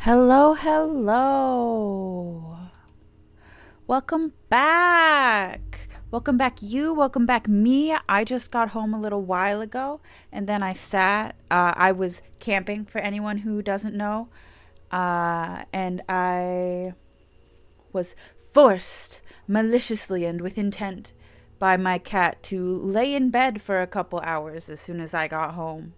Hello, hello. Welcome back. Welcome back, you. Welcome back, me. I just got home a little while ago and then I sat. I was camping for anyone who doesn't know. And I was forced, maliciously and with intent, by my cat to lay in bed for a couple hours as soon as I got home.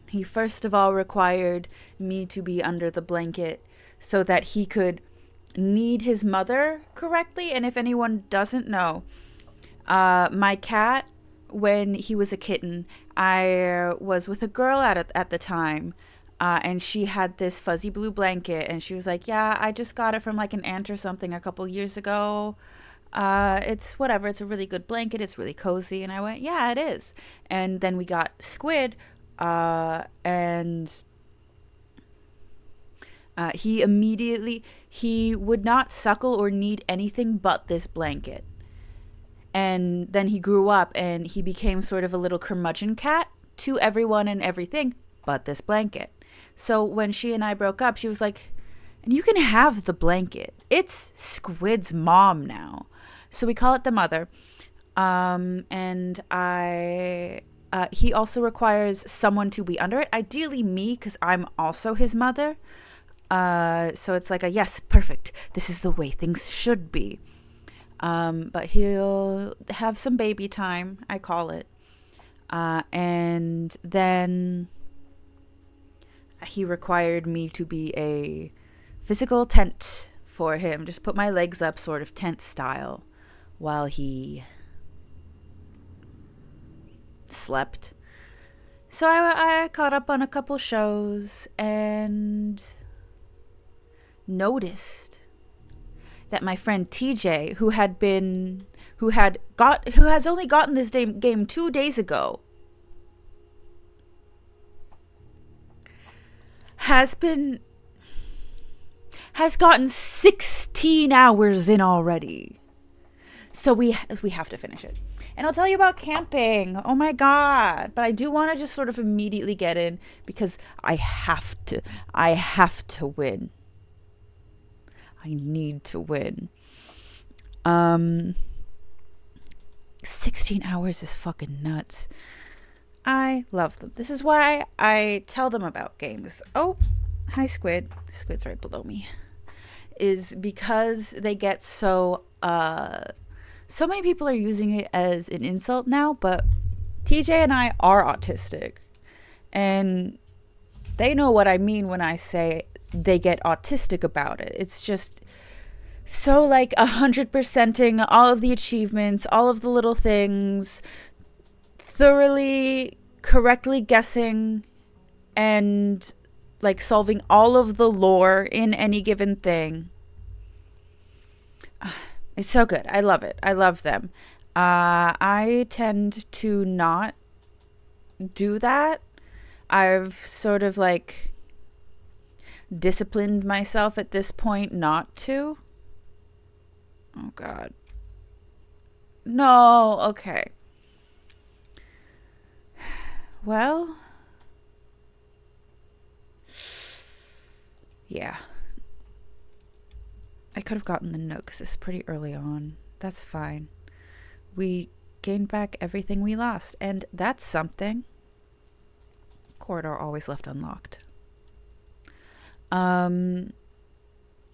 He first of all required me to be under the blanket so that he could knead his mother correctly. And if anyone doesn't know, my cat, when he was a kitten, I was with a girl at the time. And she had this fuzzy blue blanket, and she was like, "Yeah, I just got it from like an aunt or something a couple years ago. It's whatever. It's a really good blanket. It's really cozy." And I went, "Yeah, it is." And then we got Squid, and he would not suckle or need anything but this blanket. And then he grew up and he became sort of a little curmudgeon cat to everyone and everything but this blanket. So when she and I broke up, she was like, "And you can have the blanket. It's Squid's mom now." So we call it the mother. And he also requires someone to be under it, ideally me, because I'm also his mother. So it's like a yes, perfect. This is the way things should be. But he'll have some baby time, I call it. And then he required me to be a physical tent for him. Just put my legs up, sort of tent style, while he slept. So I caught up on a couple shows and noticed that my friend TJ, who has only gotten this game 2 days ago, has gotten 16 hours in already. So we have to finish it. And I'll tell you about camping. Oh my god. But I do want to just sort of immediately get in because I have to. I have to win. I need to win. 16 hours is fucking nuts. I love them. This is why I tell them about games. Oh, hi Squid. Squid's right below me. Is because they get so many people are using it as an insult now, but TJ and I are autistic. And they know what I mean when I say they get autistic about it. It's just so like 100%ing all of the achievements, all of the little things, thoroughly, correctly guessing, and like solving all of the lore in any given thing. It's so good. I love it. I love them. I tend to not do that. I've sort of like disciplined myself at this point not to. Oh, God. No. Okay. Well, yeah. I could have gotten the note because it's pretty early on. That's fine. We gained back everything we lost, and that's something. Corridor always left unlocked.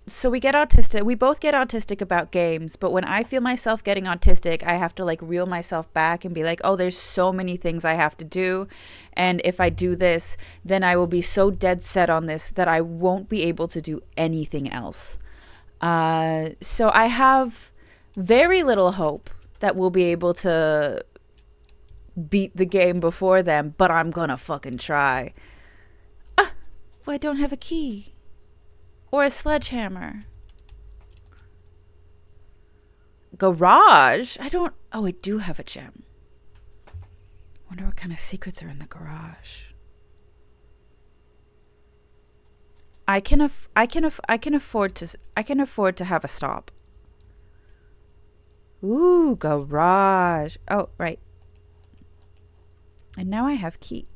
So we get autistic. We both get autistic about games, but when I feel myself getting autistic, I have to like reel myself back and be like, "Oh, there's so many things I have to do, and if I do this, then I will be so dead set on this that I won't be able to do anything else." So I have very little hope that we'll be able to beat the game before them, but I'm gonna fucking try. Well, I don't have a key or a sledgehammer. Garage? I don't. Oh, I do have a gem. Wonder what kind of secrets are in the garage. I can afford to have a stop. Ooh, garage. Oh, right. And now I have key.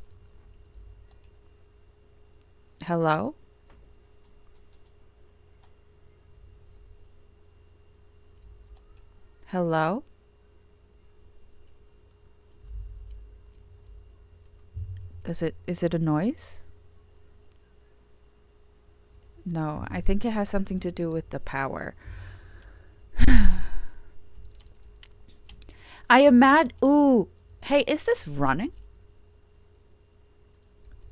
Hello? Hello? Is it a noise? No, I think it has something to do with the power. I imagine. Ooh. Hey, is this running?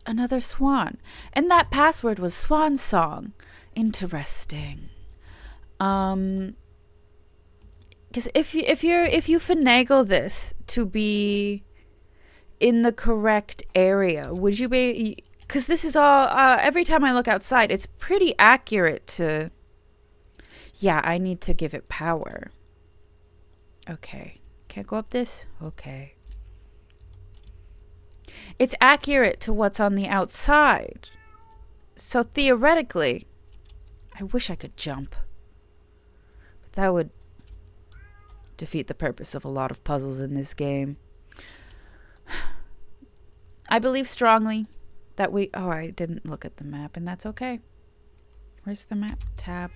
Another swan. And that password was swan song. Interesting. Because if you finagle this to be in the correct area, would you be? Because this is all. Every time I look outside, it's pretty accurate to. Yeah, I need to give it power. Okay. Can't go up this? Okay. It's accurate to what's on the outside. So theoretically, I wish I could jump. But that would defeat the purpose of a lot of puzzles in this game. I believe strongly that I didn't look at the map, and that's okay. Where's the map? Tab.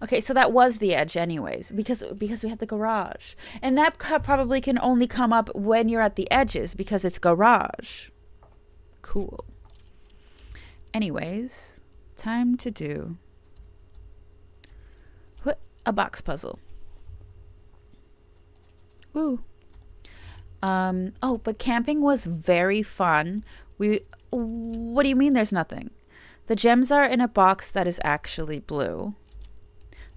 Okay, so that was the edge anyways, because we had the garage. And that probably can only come up when you're at the edges, because it's garage. Cool. Anyways, time to do a box puzzle. Woo. But camping was very fun. What do you mean there's nothing? The gems are in a box that is actually blue.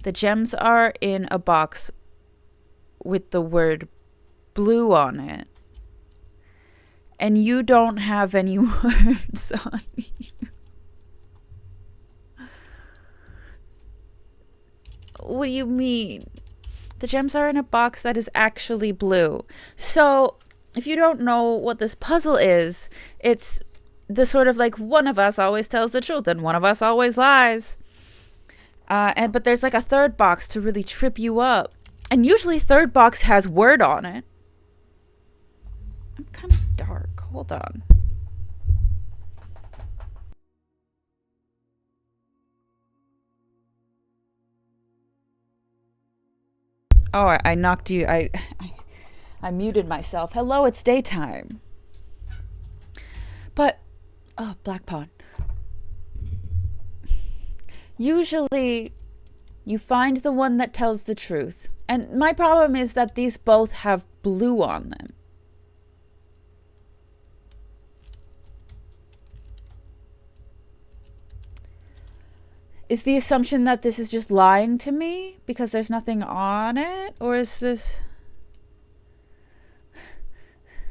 The gems are in a box with the word blue on it. And you don't have any words on you. What do you mean? The gems are in a box that is actually blue. So, if you don't know what this puzzle is, it's the sort of like one of us always tells the truth and one of us always lies. But there's like a third box to really trip you up. And usually third box has word on it. I'm kind of dark. Hold on. Oh, I knocked you. I muted myself. Hello, it's daytime. But, Black Pawn. Usually, you find the one that tells the truth. And my problem is that these both have blue on them. Is the assumption that this is just lying to me because there's nothing on it? Or is this...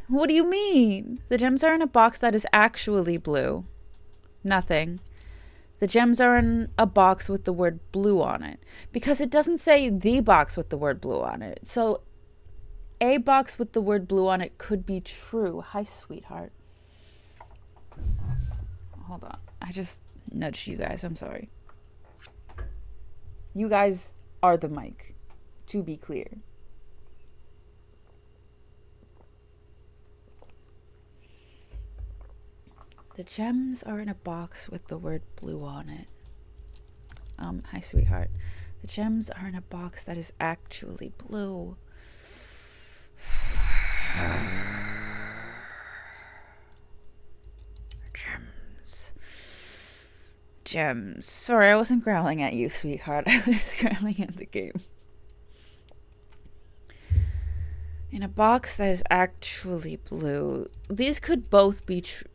What do you mean? The gems are in a box that is actually blue. Nothing. The gems are in a box with the word blue on it. Because it doesn't say the box with the word blue on it. So a box with the word blue on it could be true. Hi, sweetheart. Hold on. I just nudged you guys. I'm sorry. You guys are the mic, to be clear. The gems are in a box with the word blue on it. Hi, sweetheart. The gems are in a box that is actually blue. Gems. Sorry, I wasn't growling at you, sweetheart. I was growling at the game. In a box that is actually blue. These could both be true.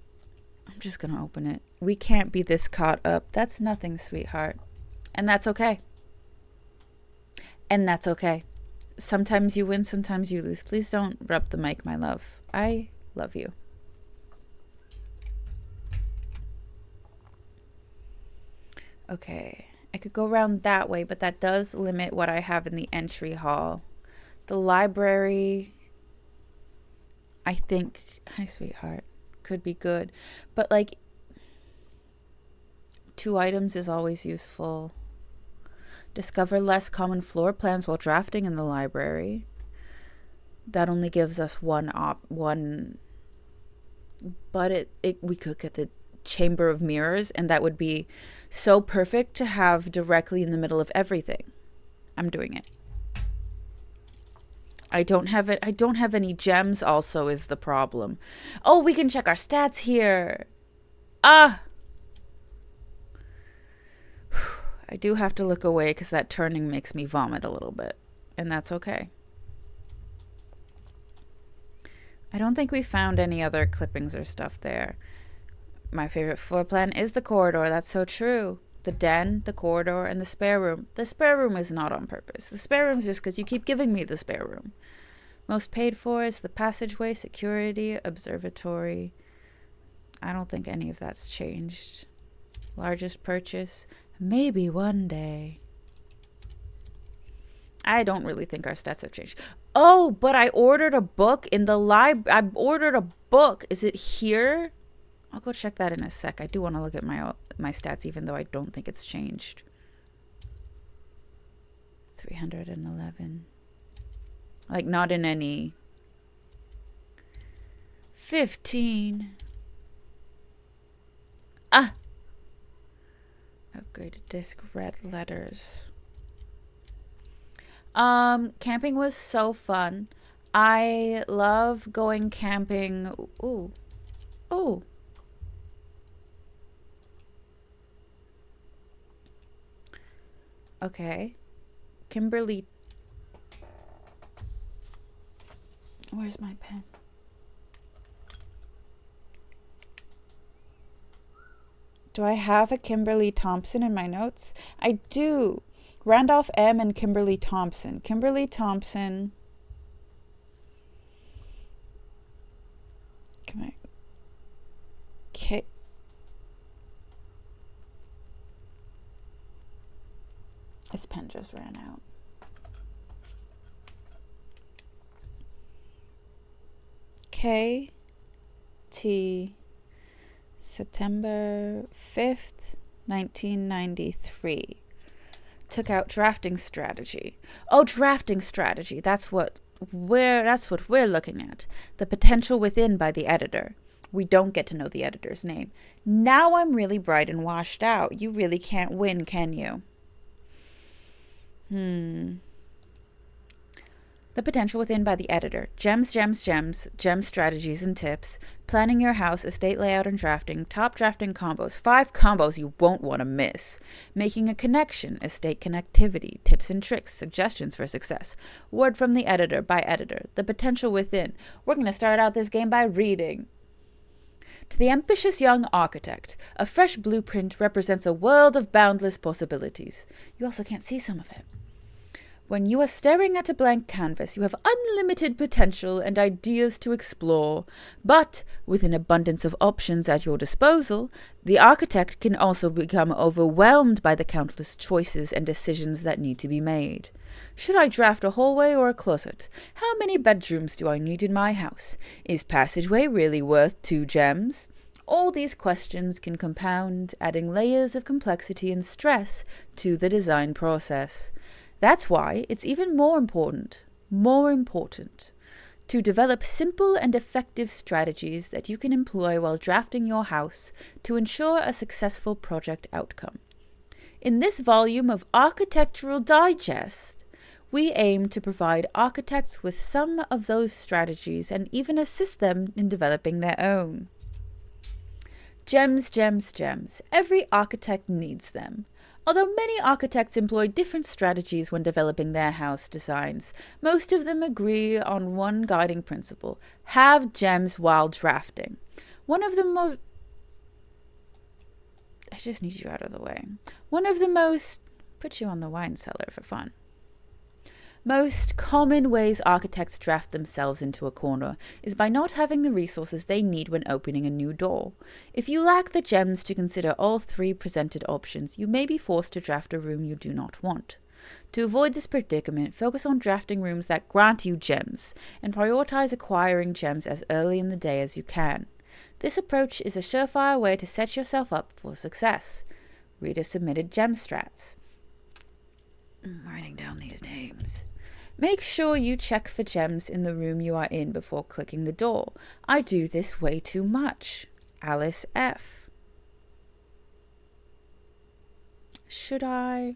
I'm just gonna open it. We can't be this caught up. That's nothing, sweetheart. And that's okay. And that's okay. Sometimes you win, sometimes you lose. Please don't rub the mic, my love. I love you. Okay, I could go around that way, but that does limit what I have in the entry hall. The library, I think, hi sweetheart, could be good. But like, 2 items is always useful. Discover less common floor plans while drafting in the library. That only gives us one, but we could get the chamber of mirrors, and that would be so perfect to have directly in the middle of everything. I'm doing it. I don't have it. I don't have any gems also is the problem. Oh, we can check our stats here. I do have to look away because that turning makes me vomit a little bit, and that's okay. I don't think we found any other clippings or stuff there. My favorite floor plan is the corridor. That's so true. The den, the corridor, and the spare room. The spare room is not on purpose. The spare room is just because you keep giving me the spare room. Most paid for is the passageway, security, observatory. I don't think any of that's changed. Largest purchase. Maybe one day. I don't really think our stats have changed. Oh, but I ordered a book in the library. I ordered a book. Is it here? I'll go check that in a sec. I do want to look at my stats, even though I don't think it's changed. 311. Like, not in any. 15. Upgraded disc, red letters. Camping was so fun. I love going camping. Ooh. Okay. Kimberly. Where's my pen? Do I have a Kimberly Thompson in my notes? I do. Randolph M. and Kimberly Thompson. Kimberly Thompson. Come on. Okay. This pen just ran out. K.T. September 5th, 1993. Took out drafting strategy. Oh, drafting strategy. That's what we're looking at. The potential within by the editor. We don't get to know the editor's name. Now I'm really bright and washed out. You really can't win, can you? The potential within by the editor. Gems, strategies and tips. Planning your house, estate layout and drafting. Top drafting combos. 5 combos you won't want to miss. Making a connection, estate connectivity. Tips and tricks, suggestions for success. Word from the editor by editor. The potential within. We're going to start out this game by reading. To the ambitious young architect, a fresh blueprint represents a world of boundless possibilities. You also can't see some of it. When you are staring at a blank canvas, you have unlimited potential and ideas to explore. But with an abundance of options at your disposal, the architect can also become overwhelmed by the countless choices and decisions that need to be made. Should I draft a hallway or a closet? How many bedrooms do I need in my house? Is passageway really worth 2 gems? All these questions can compound, adding layers of complexity and stress to the design process. That's why it's even more important to develop simple and effective strategies that you can employ while drafting your house to ensure a successful project outcome. In this volume of Architectural Digest, we aim to provide architects with some of those strategies and even assist them in developing their own. Gems. Every architect needs them. Although many architects employ different strategies when developing their house designs, most of them agree on one guiding principle: have gems while drafting. One of the most... I just need you out of the way. One of the most... Put you on the wine cellar for fun. Most common ways architects draft themselves into a corner is by not having the resources they need when opening a new door. If you lack the gems to consider all 3 presented options, you may be forced to draft a room you do not want. To avoid this predicament, focus on drafting rooms that grant you gems, and prioritize acquiring gems as early in the day as you can. This approach is a surefire way to set yourself up for success. Reader submitted gem strats. I'm writing down these names. Make sure you check for gems in the room you are in before clicking the door. I do this way too much. Alice F. Should I?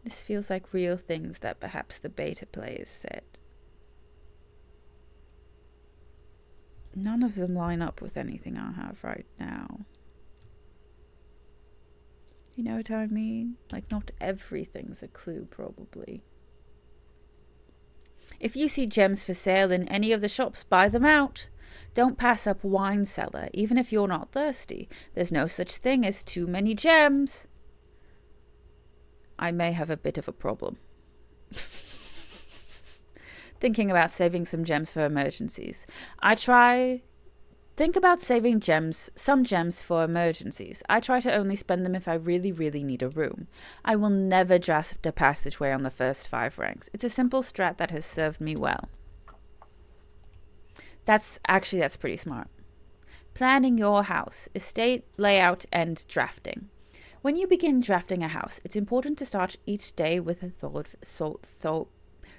This feels like real things that perhaps the beta players said. None of them line up with anything I have right now. You know what I mean? Like, not everything's a clue, probably. If you see gems for sale in any of the shops, buy them out. Don't pass up wine cellar, even if you're not thirsty. There's no such thing as too many gems. I may have a bit of a problem. Thinking about saving some gems for emergencies. Think about saving some gems for emergencies. I try to only spend them if I really, really need a room. I will never draft a passageway on the first 5 ranks. It's a simple strat that has served me well. That's pretty smart. Planning your house, estate layout, and drafting. When you begin drafting a house, it's important to start each day with a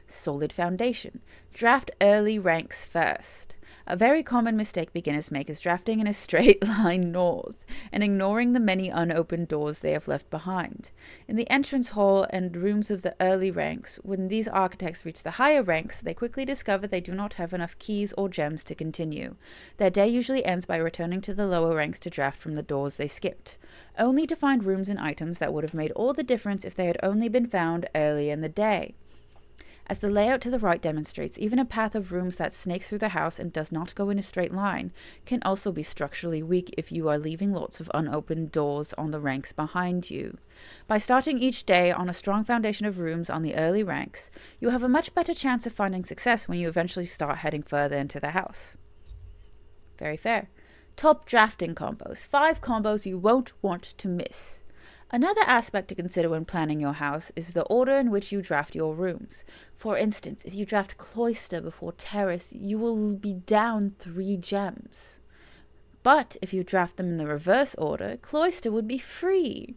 solid foundation. Draft early ranks first. A very common mistake beginners make is drafting in a straight line north and ignoring the many unopened doors they have left behind. In the entrance hall and rooms of the early ranks, when these architects reach the higher ranks, they quickly discover they do not have enough keys or gems to continue. Their day usually ends by returning to the lower ranks to draft from the doors they skipped, only to find rooms and items that would have made all the difference if they had only been found early in the day. As the layout to the right demonstrates, even a path of rooms that snakes through the house and does not go in a straight line can also be structurally weak if you are leaving lots of unopened doors on the ranks behind you. By starting each day on a strong foundation of rooms on the early ranks, you have a much better chance of finding success when you eventually start heading further into the house. Very fair. Top drafting combos. 5 combos you won't want to miss. Another aspect to consider when planning your house is the order in which you draft your rooms. For instance, if you draft Cloister before Terrace, you will be down 3 gems. But if you draft them in the reverse order, Cloister would be free.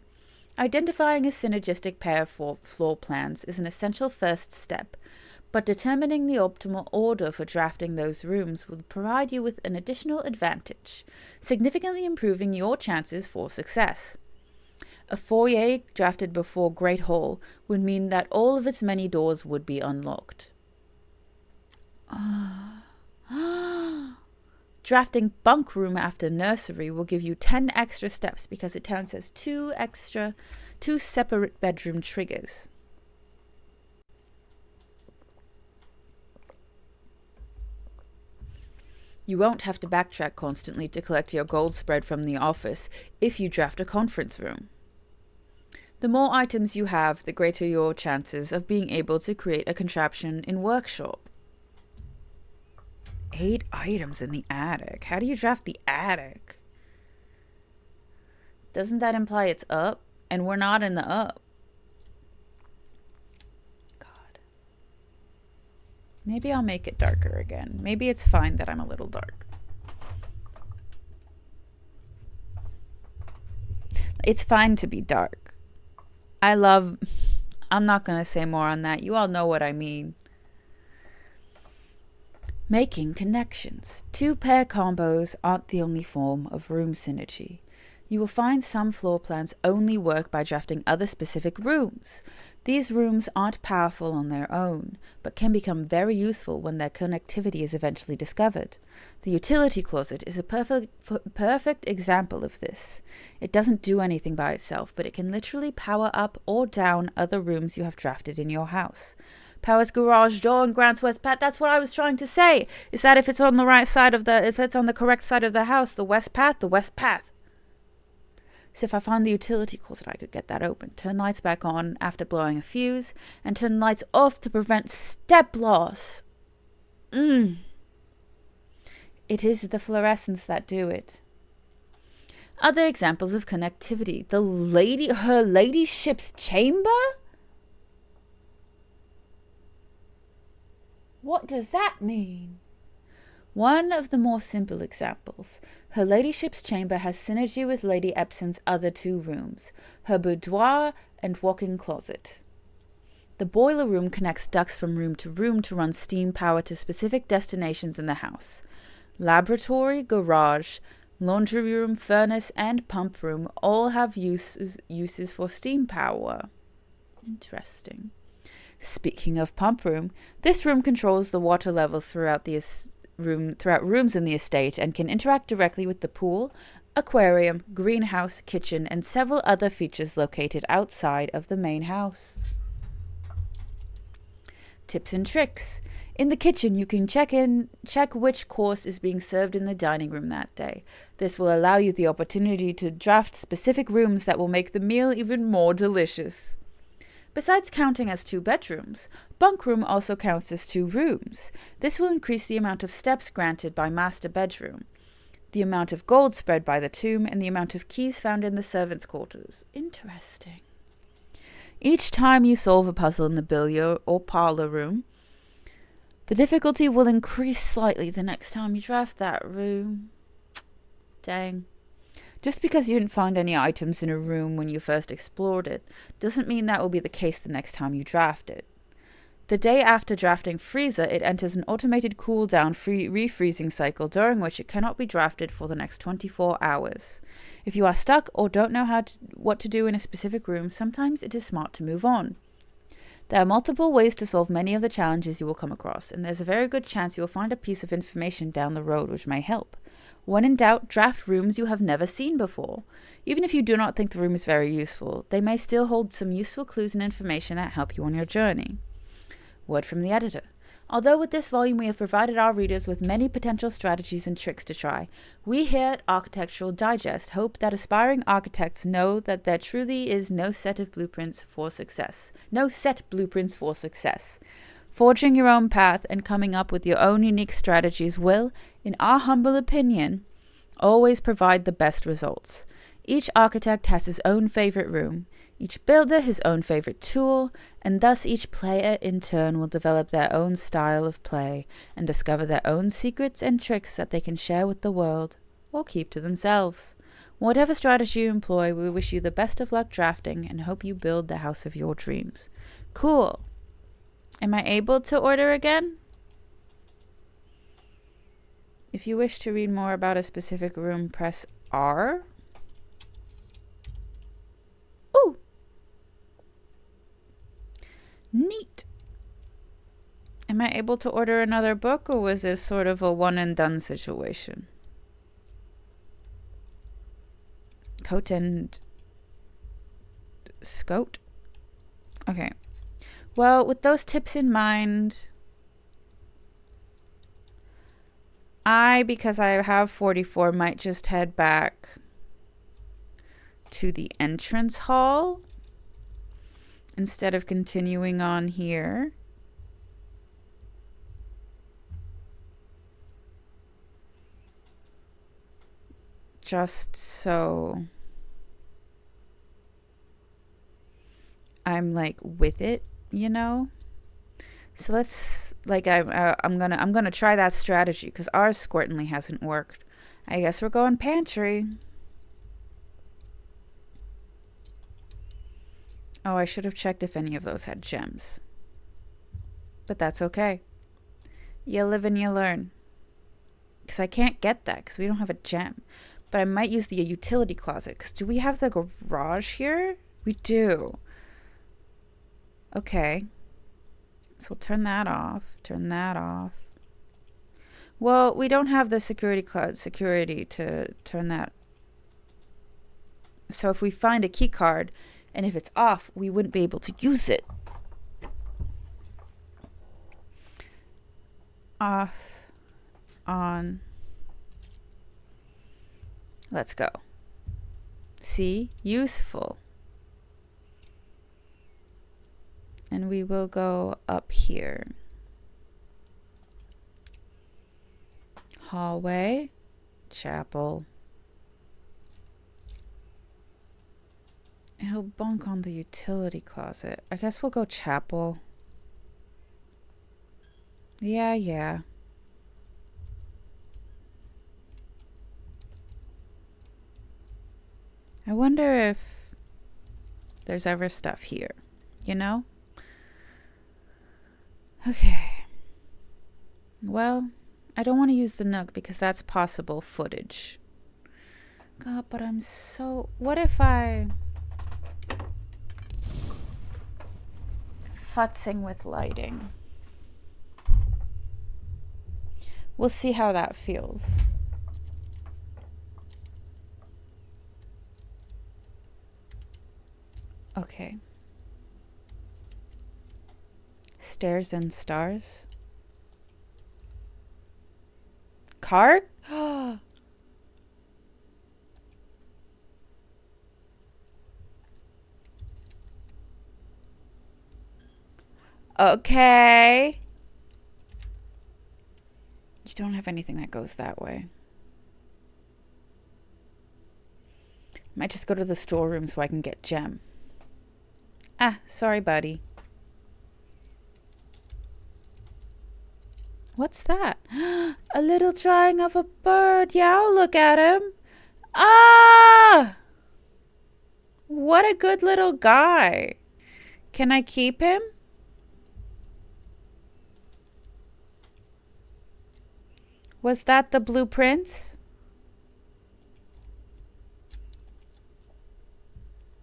Identifying a synergistic pair of floor plans is an essential first step, but determining the optimal order for drafting those rooms will provide you with an additional advantage, significantly improving your chances for success. A foyer drafted before Great Hall would mean that all of its many doors would be unlocked. Drafting Bunk Room after Nursery will give you 10 extra steps because it counts as 2 separate bedroom triggers. You won't have to backtrack constantly to collect your gold spread from the office if you draft a conference room. The more items you have, the greater your chances of being able to create a contraption in workshop. 8 items in the attic. How do you draft the attic? Doesn't that imply it's up? And we're not in the up. God. Maybe I'll make it darker again. Maybe it's fine that I'm a little dark. It's fine to be dark. I'm not going to say more on that. You all know what I mean. Making connections. 2-pair combos aren't the only form of room synergy. You will find some floor plans only work by drafting other specific rooms. These rooms aren't powerful on their own, but can become very useful when their connectivity is eventually discovered. The utility closet is a perfect example of this. It doesn't do anything by itself, but it can literally power up or down other rooms you have drafted in your house. Powers garage door and grants west path. That's what I was trying to say. Is that if it's on the if it's on the correct side of the house, the west path. So if I find the utility closet, I could get that open. Turn lights back on after blowing a fuse, and turn lights off to prevent step loss. It is the fluorescents that do it. Other examples of connectivity. Her ladyship's chamber? What does that mean? One of the more simple examples. Her ladyship's chamber has synergy with Lady Epson's other 2 rooms, her boudoir and walk-in closet. The boiler room connects ducts from room to room to run steam power to specific destinations in the house. Laboratory, garage, Laundry room, furnace, and pump room all have uses for steam power. Interesting. Speaking of pump room, this room controls the water levels throughout rooms in the estate and can interact directly with the pool, aquarium, greenhouse, kitchen, and several other features located outside of the main house. Tips and tricks. In the kitchen, you can check which course is being served in the dining room that day. This will allow you the opportunity to draft specific rooms that will make the meal even more delicious. Besides counting as 2 bedrooms, bunk room also counts as 2 rooms. This will increase the amount of steps granted by master bedroom, the amount of gold spread by the tomb, and the amount of keys found in the servants' quarters. Interesting. Each time you solve a puzzle in the billiard or parlor room, the difficulty will increase slightly the next time you draft that room. Dang. Just because you didn't find any items in a room when you first explored it, doesn't mean that will be the case the next time you draft it. The day after drafting Freezer, it enters an automated cooldown refreezing cycle during which it cannot be drafted for the next 24 hours. If you are stuck or don't know what to do in a specific room, sometimes it is smart to move on. There are multiple ways to solve many of the challenges you will come across, and there's a very good chance you will find a piece of information down the road which may help. When in doubt, draft rooms you have never seen before. Even if you do not think the room is very useful, they may still hold some useful clues and information that help you on your journey. Word from the editor. Although with this volume we have provided our readers with many potential strategies and tricks to try, we here at Architectural Digest hope that aspiring architects know that there truly is no set blueprints for success. Forging your own path and coming up with your own unique strategies will, in our humble opinion, always provide the best results. Each architect has his own favorite room, each builder his own favorite tool, and thus each player in turn will develop their own style of play and discover their own secrets and tricks that they can share with the world or keep to themselves. Whatever strategy you employ, we wish you the best of luck drafting and hope you build the house of your dreams. Cool. Am I able to order again? If you wish to read more about a specific room, press R. Ooh! Neat. Am I able to order another book, or was this sort of a one and done situation? Coat and Scout? Okay. Well, with those tips in mind, because I have 44, might just head back to the entrance hall instead of continuing on here. Just so I'm like with it, you know? So let's I'm gonna try that strategy because ours certainly hasn't worked. I guess we're going pantry. Oh, I should have checked if any of those had gems. But that's okay. You live and you learn. Because I can't get that because we don't have a gem. But I might use the utility closet because do we have the garage here? We do. Okay. So we'll turn that off. Turn that off. Well, we don't have the security to turn that. So if we find a key card and if it's off, we wouldn't be able to use it. Off. On. Let's go. See? Useful. And we will go up here. Hallway. Chapel. It'll bunk on the utility closet. I guess we'll go chapel. Yeah. I wonder if there's ever stuff here, you know? Okay. Well, I don't want to use the Nook because that's possible footage. God, but I'm so... What if I... Futzing with lighting. We'll see how that feels. Okay. Stairs and stars. Car? Okay. You don't have anything that goes that way. Might just go to the storeroom so I can get Gem. Ah, sorry, buddy. What's that? A little drawing of a bird. Yeah, I'll look at him. Ah! What a good little guy. Can I keep him? Was that the blueprints?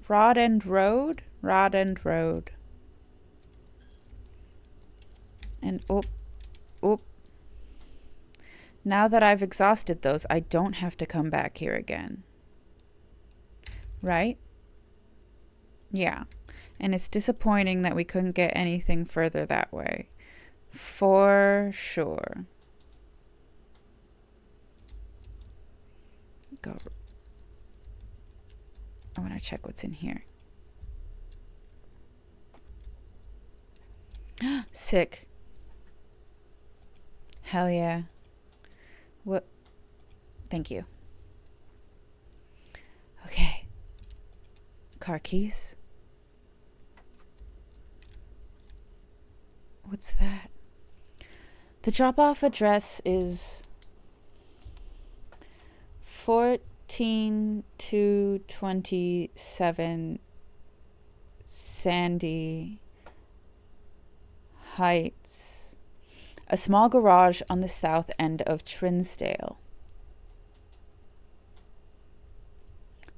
Rod and Road? Rod and Road. And oop. Now that I've exhausted those, I don't have to come back here again. Right? Yeah. And it's disappointing that we couldn't get anything further that way. For sure. Go. I want to check what's in here. Sick. Hell yeah. What? Thank you. Okay. Car keys. What's that? The drop-off address is 14227 Sandy Heights. A small garage on the south end of Trinsdale.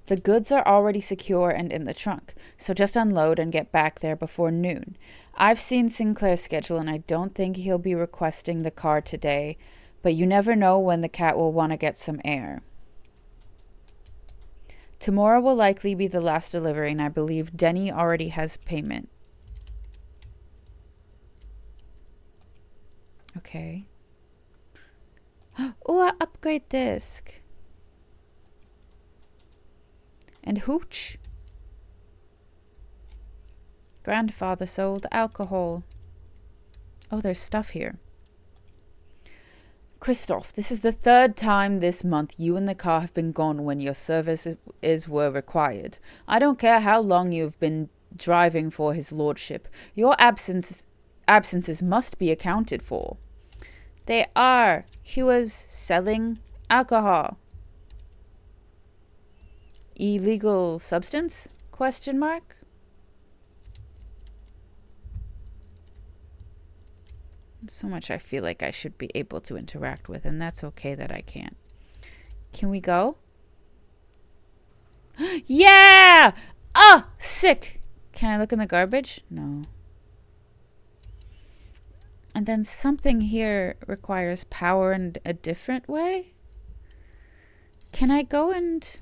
The goods are already secure and in the trunk, so just unload and get back there before noon. I've seen Sinclair's schedule and I don't think he'll be requesting the car today, but you never know when the cat will want to get some air. Tomorrow will likely be the last delivery, and I believe Denny already has payment. Okay. Oh, upgrade disc. And hooch. Grandfather sold alcohol. Oh, there's stuff here. Christoph, this is the third time this month you and the car have been gone when your services were required. I don't care how long you've been driving for his lordship. Your absences must be accounted for. They are. He was selling alcohol. Illegal substance? Question mark? So much I feel like I should be able to interact with, and that's okay that I can't. Can we go? Yeah! Ah! Sick! Can I look in the garbage? No. And then something here requires power in a different way? Can I go and...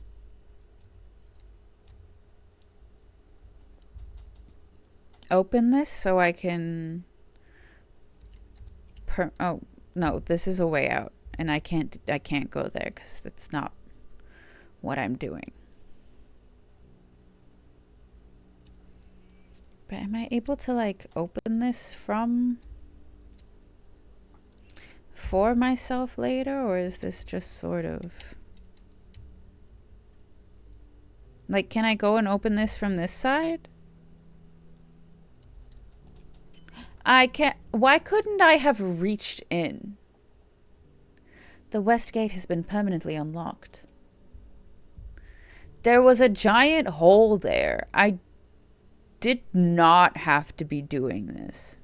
open this so I can... oh, no, this is a way out. And I can't go there because that's not what I'm doing. But am I able to, like, open this for myself later, or is this just sort of... like, can I go and open this from this side? I can't... why couldn't I have reached in? The west gate has been permanently unlocked. There was a giant hole there. I did not have to be doing this.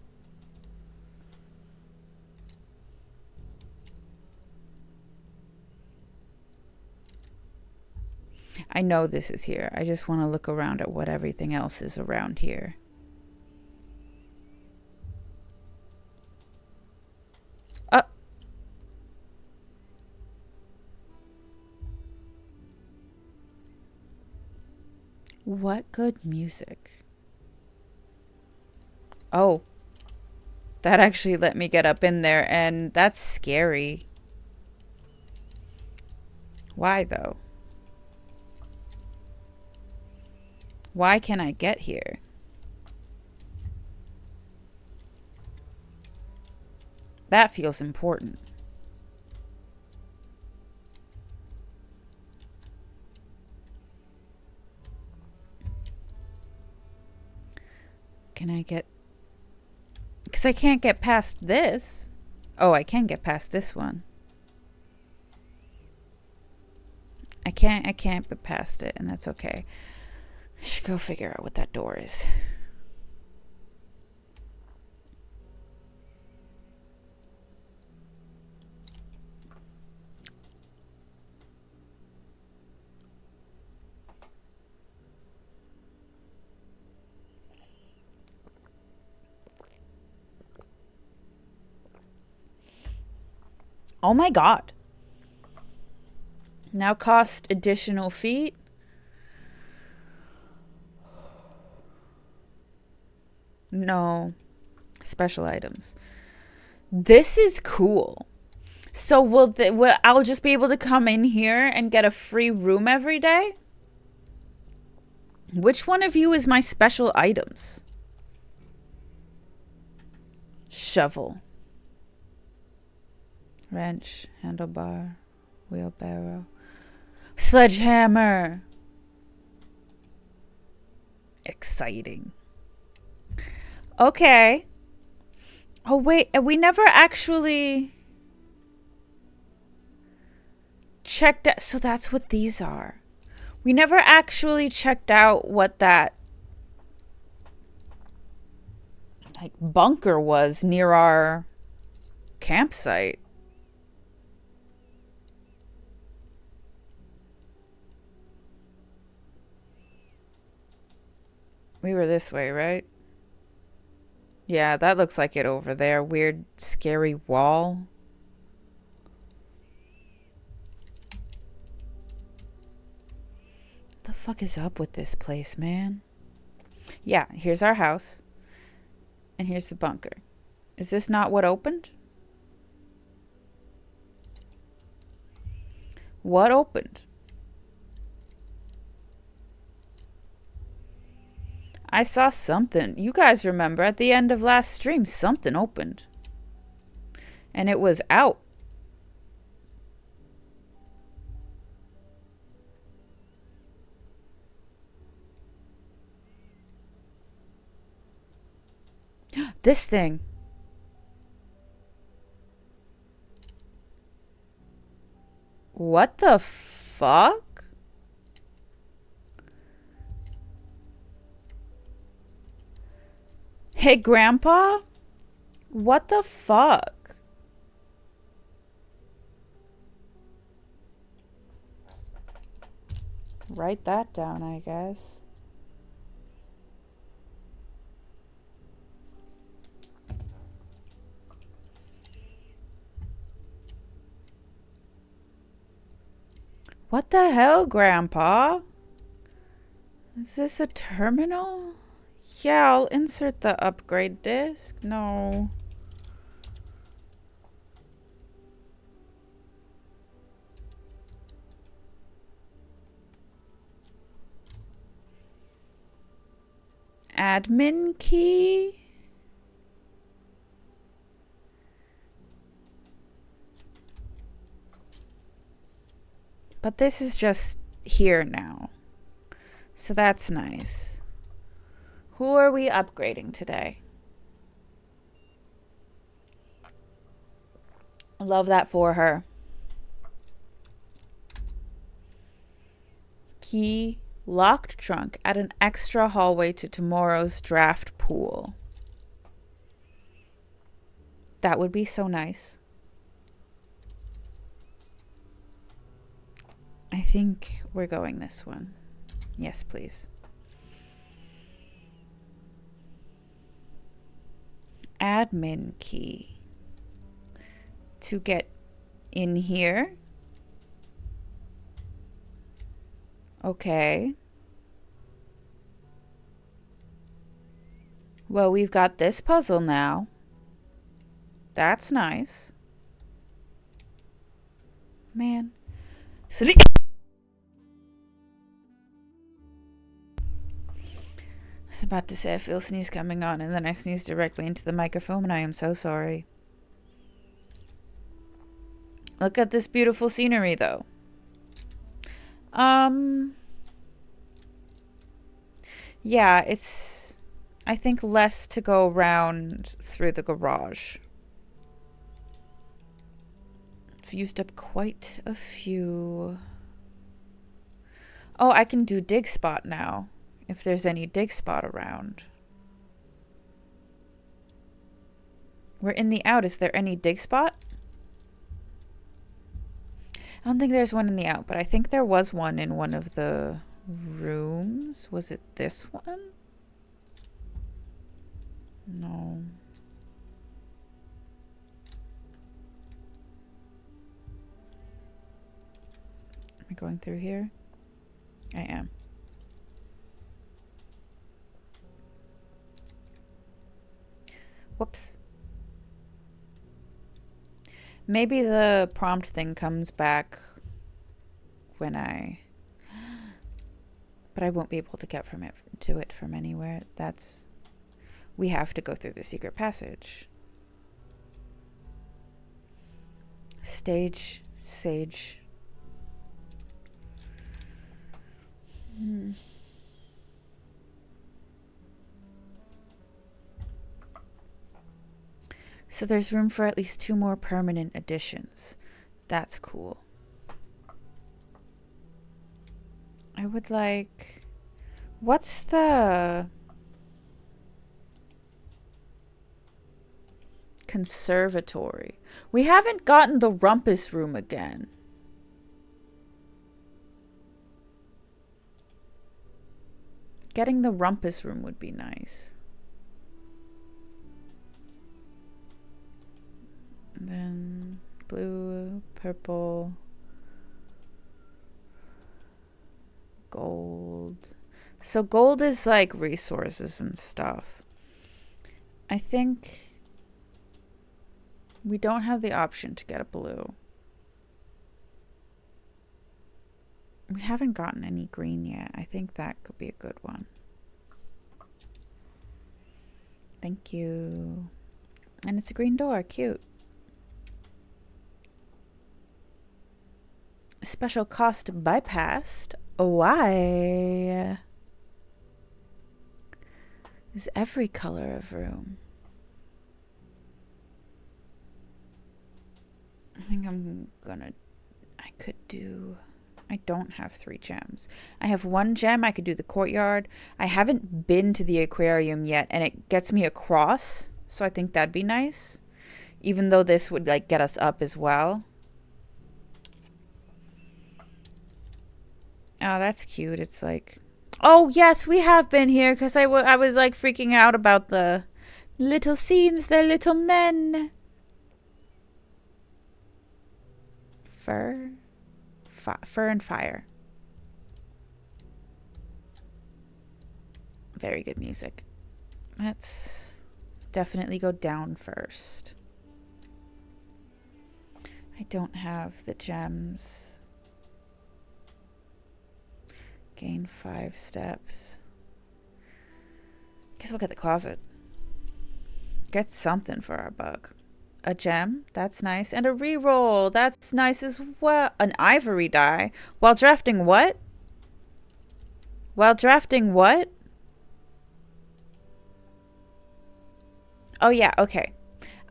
I know this is here. I just want to look around at what everything else is around here. What good music. Oh, that actually let me get up in there, and that's scary. Why though? Why can't I get here? That feels important. Can I get... Because I can't get past this. Oh, I can get past this one. I can't get past it, and that's okay. I should go figure out what that door is. Oh my god. Now cost additional feet. No. Special items. This is cool. So will I'll just be able to come in here and get a free room every day? Which one of you is my special items? Shovel. Wrench, handlebar, wheelbarrow, sledgehammer. Exciting. Okay. Oh, wait. We never actually checked out. So that's what these are. We never actually checked out what that like bunker was near our campsite. We were this way, right? Yeah, that looks like it over there. Weird, scary wall. What the fuck is up with this place, man? Yeah, here's our house. And here's the bunker. Is this not what opened? What opened? I saw something. You guys remember at the end of last stream, something opened. And it was out. This thing. What the fuck? Hey, Grandpa? What the fuck? Write that down, I guess. What the hell, Grandpa? Is this a terminal? Yeah, I'll insert the upgrade disc. No. Admin key? But this is just here now. So that's nice. Who are we upgrading today? Love that for her. Key, locked trunk at an extra hallway to tomorrow's draft pool. That would be so nice. I I think we're going this one. Yes, please. Admin key. To get in here. Okay. Well, we've got this puzzle now. That's nice. Man. I was about to say I feel a sneeze coming on, and then I sneezed directly into the microphone, and I am so sorry. Look at this beautiful scenery, though. Yeah, it's, I think, less to go around through the garage. I've used up quite a few. Oh, I can do dig spot now, if there's any dig spot around. We're in the out. Is there any dig spot? I don't think there's one in the out, but I think there was one in one of the rooms. Was it this one? No. Am I going through here? I am. Whoops. Maybe the prompt thing comes back when but I won't be able to get to it from anywhere. We have to go through the secret passage. Sage. So there's room for at least 2 more permanent additions. That's cool. I would like... What's the... Conservatory? We haven't gotten the rumpus room again. Getting the rumpus room would be nice. And then blue, purple, gold. So gold is like resources and stuff. I think we don't have the option to get a blue. We haven't gotten any green yet. I think that could be a good one. Thank you. And it's a green door. Cute. Special cost bypassed. Why? Is every color of room. I think I don't have 3 gems. I have 1 gem. I could do the courtyard. I haven't been to the aquarium yet, and it gets me across, so I think that'd be nice. Even though this would like get us up as well. Oh, that's cute. It's like, oh yes, we have been here, because I was like freaking out about the little scenes, the little men. Fur and fire. Very good music. Let's definitely go down first. I don't have the gems. Gain 5 steps. Guess we'll get the closet. Get something for our buck. A gem, that's nice. And a reroll, that's nice as well. An ivory die. While drafting what? While drafting what? Oh yeah, okay.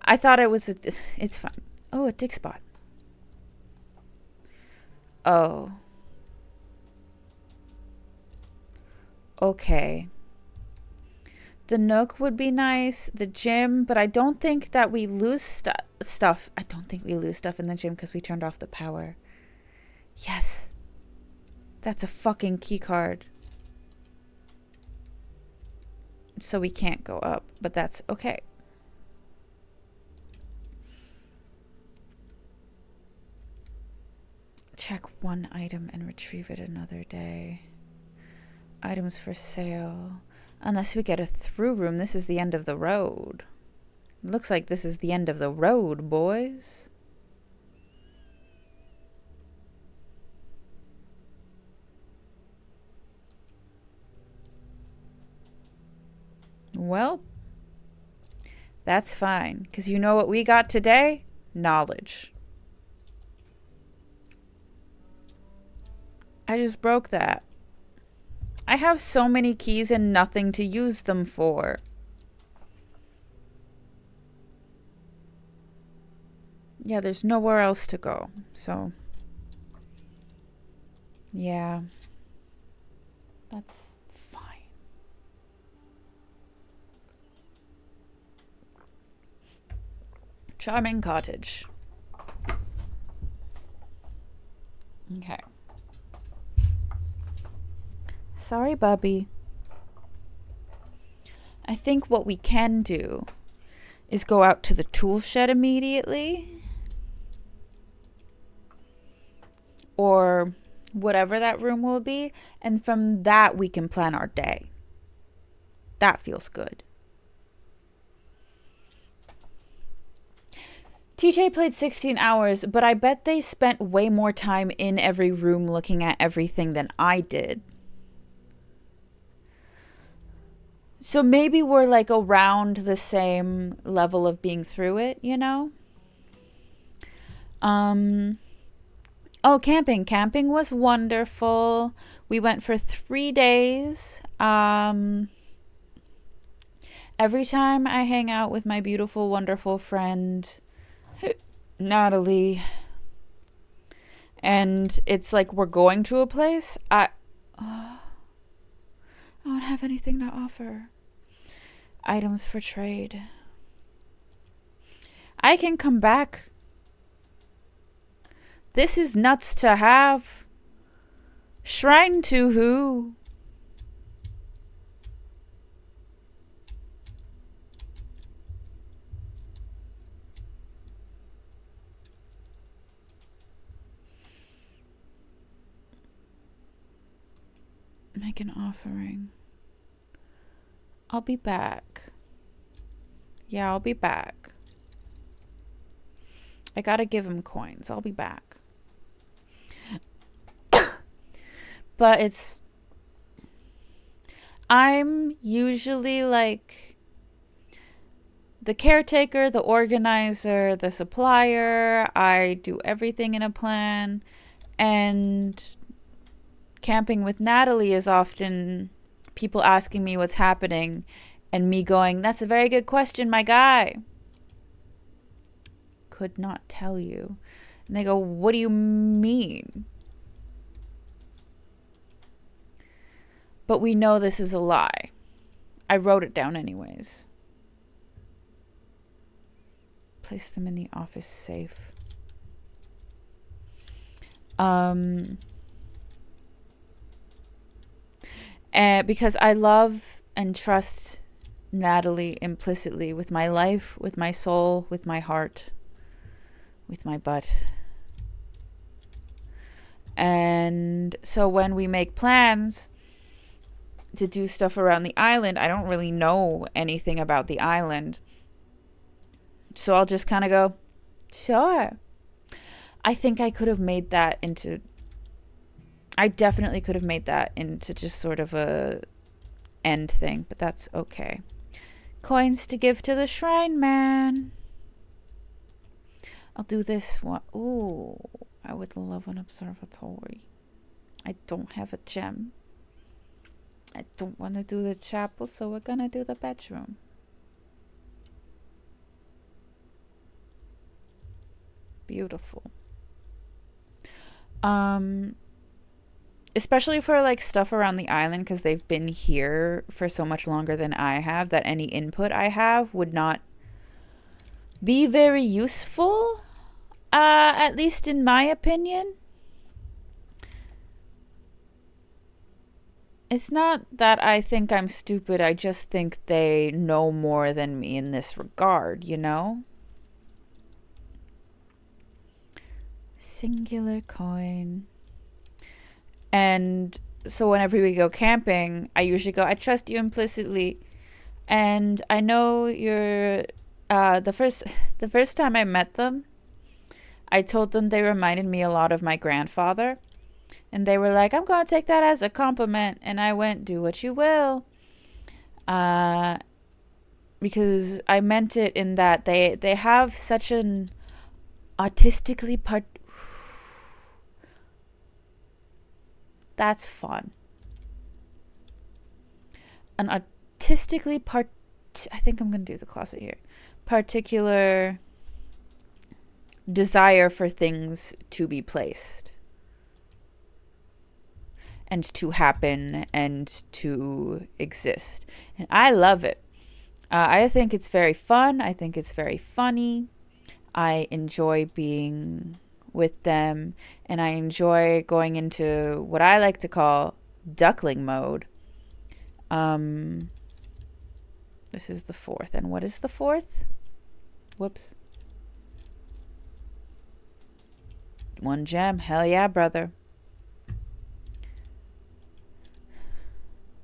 I thought it was it's fine. Oh, a dig spot. Oh. Okay. The nook would be nice, the gym, but I don't think that we lose stuff. I don't think we lose stuff in the gym because we turned off the power. Yes. That's a fucking key card. So we can't go up, but that's okay. Check one item and retrieve it another day. Items for sale. Unless we get a through room, this is the end of the road. It looks like this is the end of the road, boys. Well, that's fine, because you know what we got today? Knowledge. I just broke that. I have so many keys and nothing to use them for. Yeah, there's nowhere else to go, so... yeah. That's fine. Charming cottage. Okay. Sorry, Bubby. I think what we can do is go out to the tool shed immediately. Or whatever that room will be. And from that, we can plan our day. That feels good. TJ played 16 hours, but I bet they spent way more time in every room looking at everything than I did. So maybe we're like around the same level of being through it, you know? Oh, camping. Camping was wonderful. We went for 3 days. Every time I hang out with my beautiful, wonderful friend, Natalie, and it's like we're going to a place, I don't have anything to offer. Items for trade. I can come back. This is nuts to have. Shrine to who? Make an offering. I'll be back. Yeah, I'll be back. I gotta give him coins. I'll be back. But it's... I'm usually like the caretaker, the organizer, the supplier. I do everything in a plan. And camping with Natalie is often people asking me what's happening and me going, that's a very good question, my guy. Could not tell you. And they go, what do you mean? But we know this is a lie. I wrote it down anyways. Place them in the office safe. And because I love and trust Natalie implicitly with my life, with my soul, with my heart, with my butt. And so when we make plans to do stuff around the island, I don't really know anything about the island. So I'll just kind of go, sure. I think I could have made that into... I definitely could have made that into just sort of a end thing, but that's okay. Coins to give to the shrine man. I'll do this one. Ooh, I would love an observatory. I don't have a gem. I don't want to do the chapel, so we're gonna do the bedroom. Beautiful. Especially for like stuff around the island, because they've been here for so much longer than I have, that any input I have would not be very useful, at least in my opinion. It's not that I think I'm stupid, I just think they know more than me in this regard, you know? Singular coin. And so whenever we go camping, I usually go, I trust you implicitly. And I know you're the first time I met them, I told them they reminded me a lot of my grandfather. And they were like, I'm going to take that as a compliment. And I went, do what you will. Uh, because I meant it in that they have such an artistically part. That's fun. An artistically part. I think I'm going to do the closet here. Particular desire for things to be placed and to happen and to exist. And I love it. I think it's very fun. I think it's very funny. I enjoy being with them, and I enjoy going into what I like to call duckling mode. Um, this is the fourth. And what is the fourth? Whoops. One gem. Hell yeah, brother.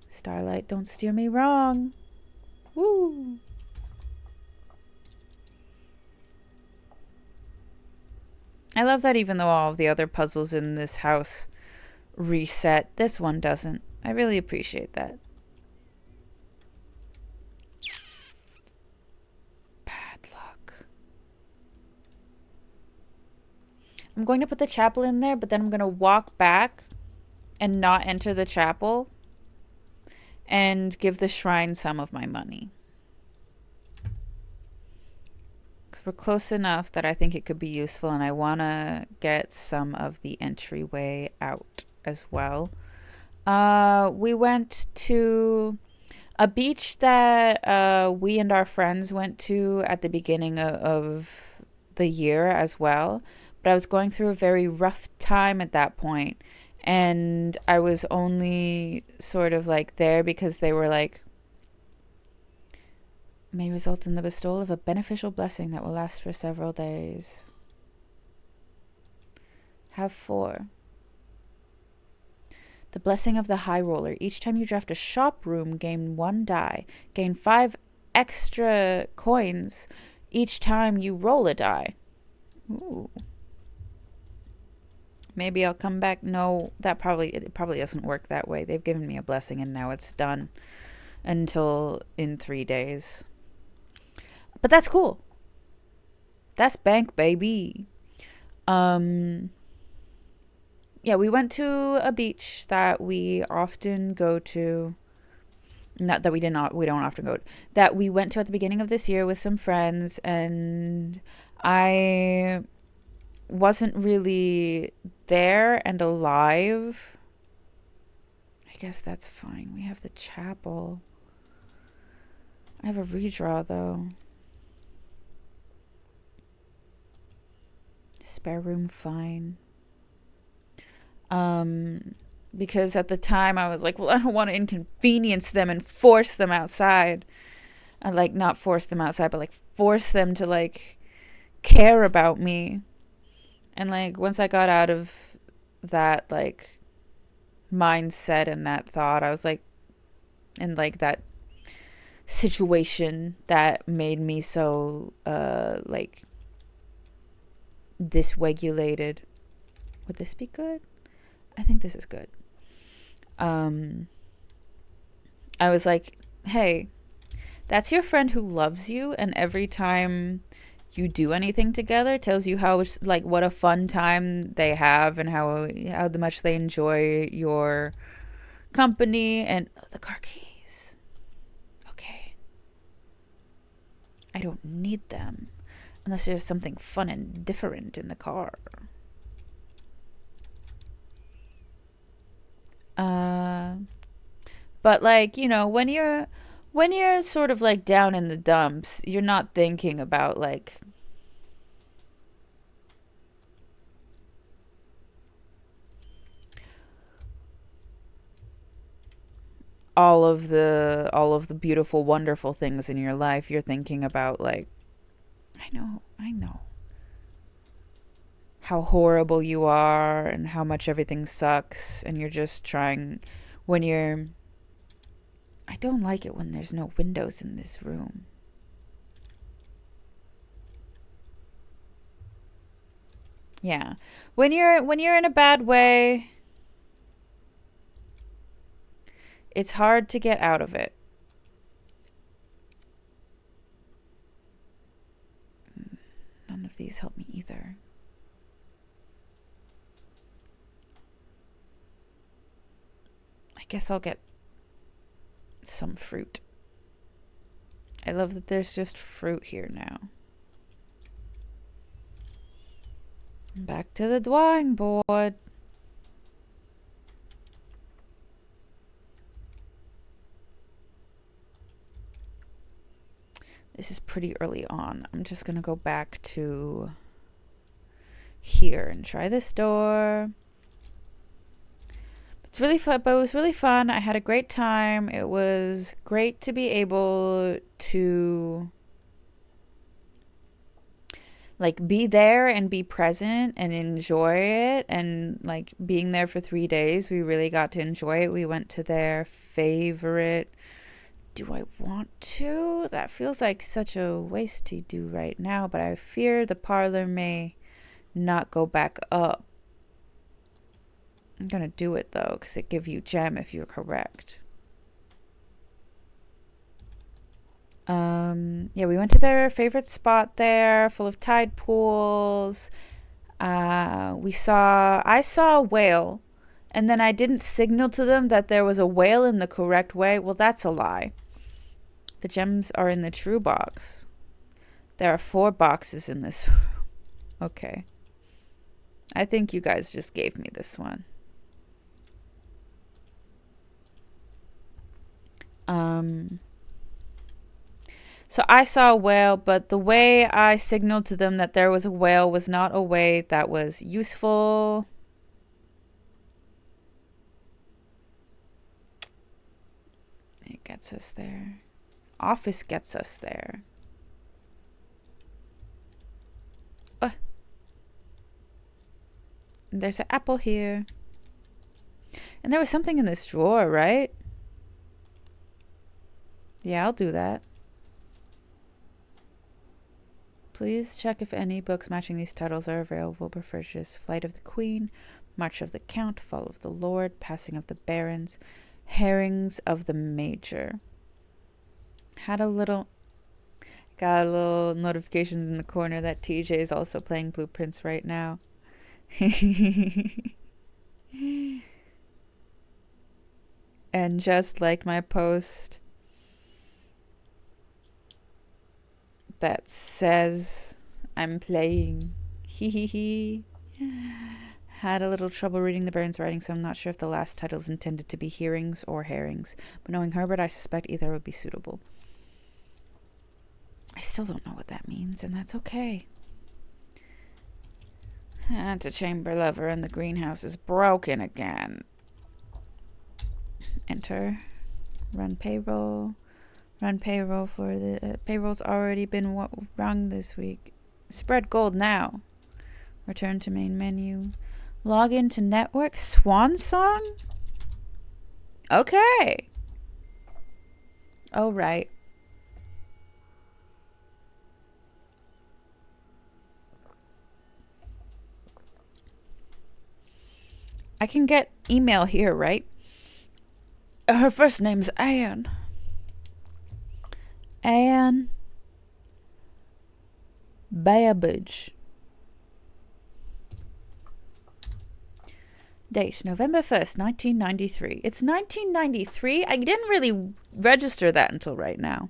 Starlight, don't steer me wrong. Woo. I love that even though all of the other puzzles in this house reset, this one doesn't. I really appreciate that. Bad luck. I'm going to put the chapel in there, but then I'm going to walk back and not enter the chapel and give the shrine some of my money. Because we're close enough that I think it could be useful, and I want to get some of the entryway out as well. We went to a beach that we and our friends went to at the beginning of the year as well. But I was going through a very rough time at that point, and I was only sort of like there because they were like, may result in the bestowal of a beneficial blessing that will last for several days. Have 4. The blessing of the high roller. Each time you draft a shop room, gain 1 die. Gain 5 extra coins each time you roll a die. Ooh. Maybe I'll come back. No, it probably doesn't work that way. They've given me a blessing and now it's done until in 3 days. But that's cool. That's bank, baby. Yeah, we went to a beach that we often go to. Not that we don't often go to, that we went to at the beginning of this year with some friends, and I wasn't really there and alive. I guess that's fine. We have the chapel. I have a redraw though. Spare room, fine. Because at the time I was like, well, I don't want to inconvenience them and force them outside. Like, not force them outside, but like force them to like care about me. And like once I got out of that like mindset and that thought, I was like, in like that situation that made me so like dysregulated. Would this be good? I think this is good. I was like, hey, that's your friend who loves you, and every time you do anything together tells you how like what a fun time they have and how much they enjoy your company. And the car keys. Okay. I don't need them unless there's something fun and different in the car. But like, you know, when you're sort of like down in the dumps, you're not thinking about like all of the beautiful, wonderful things in your life. You're thinking about, like, I know how horrible you are and how much everything sucks, and you're just trying when you're I don't like it when there's no windows in this room. Yeah. When you're in a bad way, it's hard to get out of it. None of these help me either. I guess I'll get some fruit. I love that there's just fruit here now. Back to the drawing board. This is pretty early on. I'm just going to go back to here and try this door. It's really fun, but it was really fun. I had a great time. It was great to be able to like be there and be present and enjoy it. And like being there for 3 days, we really got to enjoy it. We went to their favorite. Do I want to? That feels like such a waste to do right now, but I fear the parlor may not go back up. I'm gonna do it though, because it gives you gem if you're correct. Yeah, we went to their favorite spot there, full of tide pools. I saw a whale, and then I didn't signal to them that there was a whale in the correct way. Well, that's a lie. The gems are in the true box. There are 4 boxes in this room. Okay. I think you guys just gave me this one. So I saw a whale, but the way I signaled to them that there was a whale was not a way that was useful. It gets us there. Office gets us there. There's an apple here. And there was something in this drawer, right? Yeah, I'll do that. Please check if any books matching these titles are available for purchase. Flight of the Queen, March of the Count, Fall of the Lord, Passing of the Barons, Herrings of the Major. Got a little notifications in the corner that TJ is also playing Blueprints right now. And just like my post that says I'm playing, had a little trouble reading the Baron's writing, so I'm not sure if the last title is intended to be hearings or herrings, but knowing Herbert, I suspect either would be suitable. I still don't know what that means, and that's okay. Antechamber lover and the greenhouse is broken again. Enter. Run payroll. Run payroll for the payroll's already been rung this week. Spread gold now. Return to main menu. Log into network. Swan song? Okay. Oh, right. I can get email here, right? Her first name's Anne. Anne Babbage. Date, November 1st, 1993. It's 1993? I didn't really register that until right now.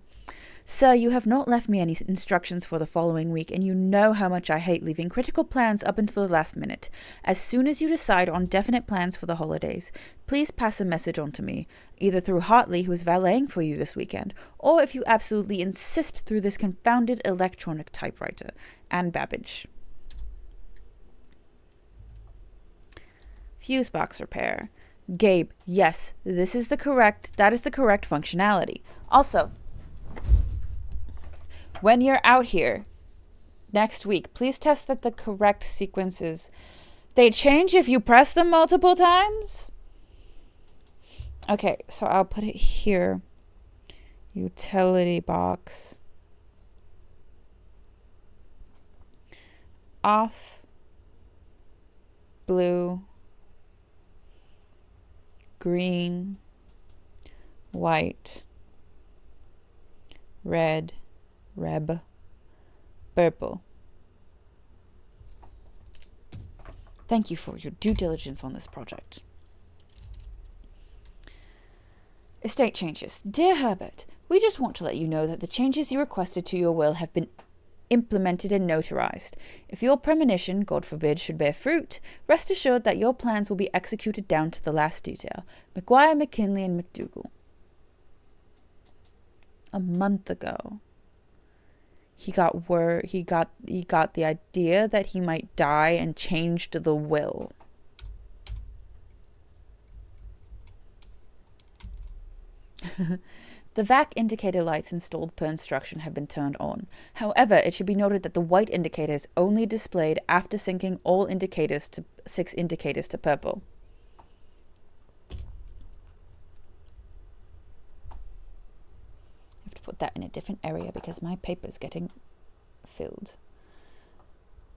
Sir, you have not left me any instructions for the following week, and you know how much I hate leaving critical plans up until the last minute. As soon as you decide on definite plans for the holidays, please pass a message on to me, either through Hartley, who is valeting for you this weekend, or if you absolutely insist, through this confounded electronic typewriter. Anne Babbage. Fuse box repair. Gabe, yes, that is the correct functionality. Also, when you're out here next week, please test that the correct sequences, they change if you press them multiple times. Okay, so I'll put it here. Utility box. Off. Blue. Green. White. Red. Reb. Purple. Thank you for your due diligence on this project. Estate changes. Dear Herbert, we just want to let you know that the changes you requested to your will have been implemented and notarized. If your premonition, God forbid, should bear fruit, rest assured that your plans will be executed down to the last detail. McGuire, McKinley, and McDougal. A month ago, he got the idea that he might die and changed the will. The VAC indicator lights installed per instruction have been turned on. However, it should be noted that the white indicator is only displayed after syncing all 6 indicators to purple. I have to put that in a different area because my paper's getting filled.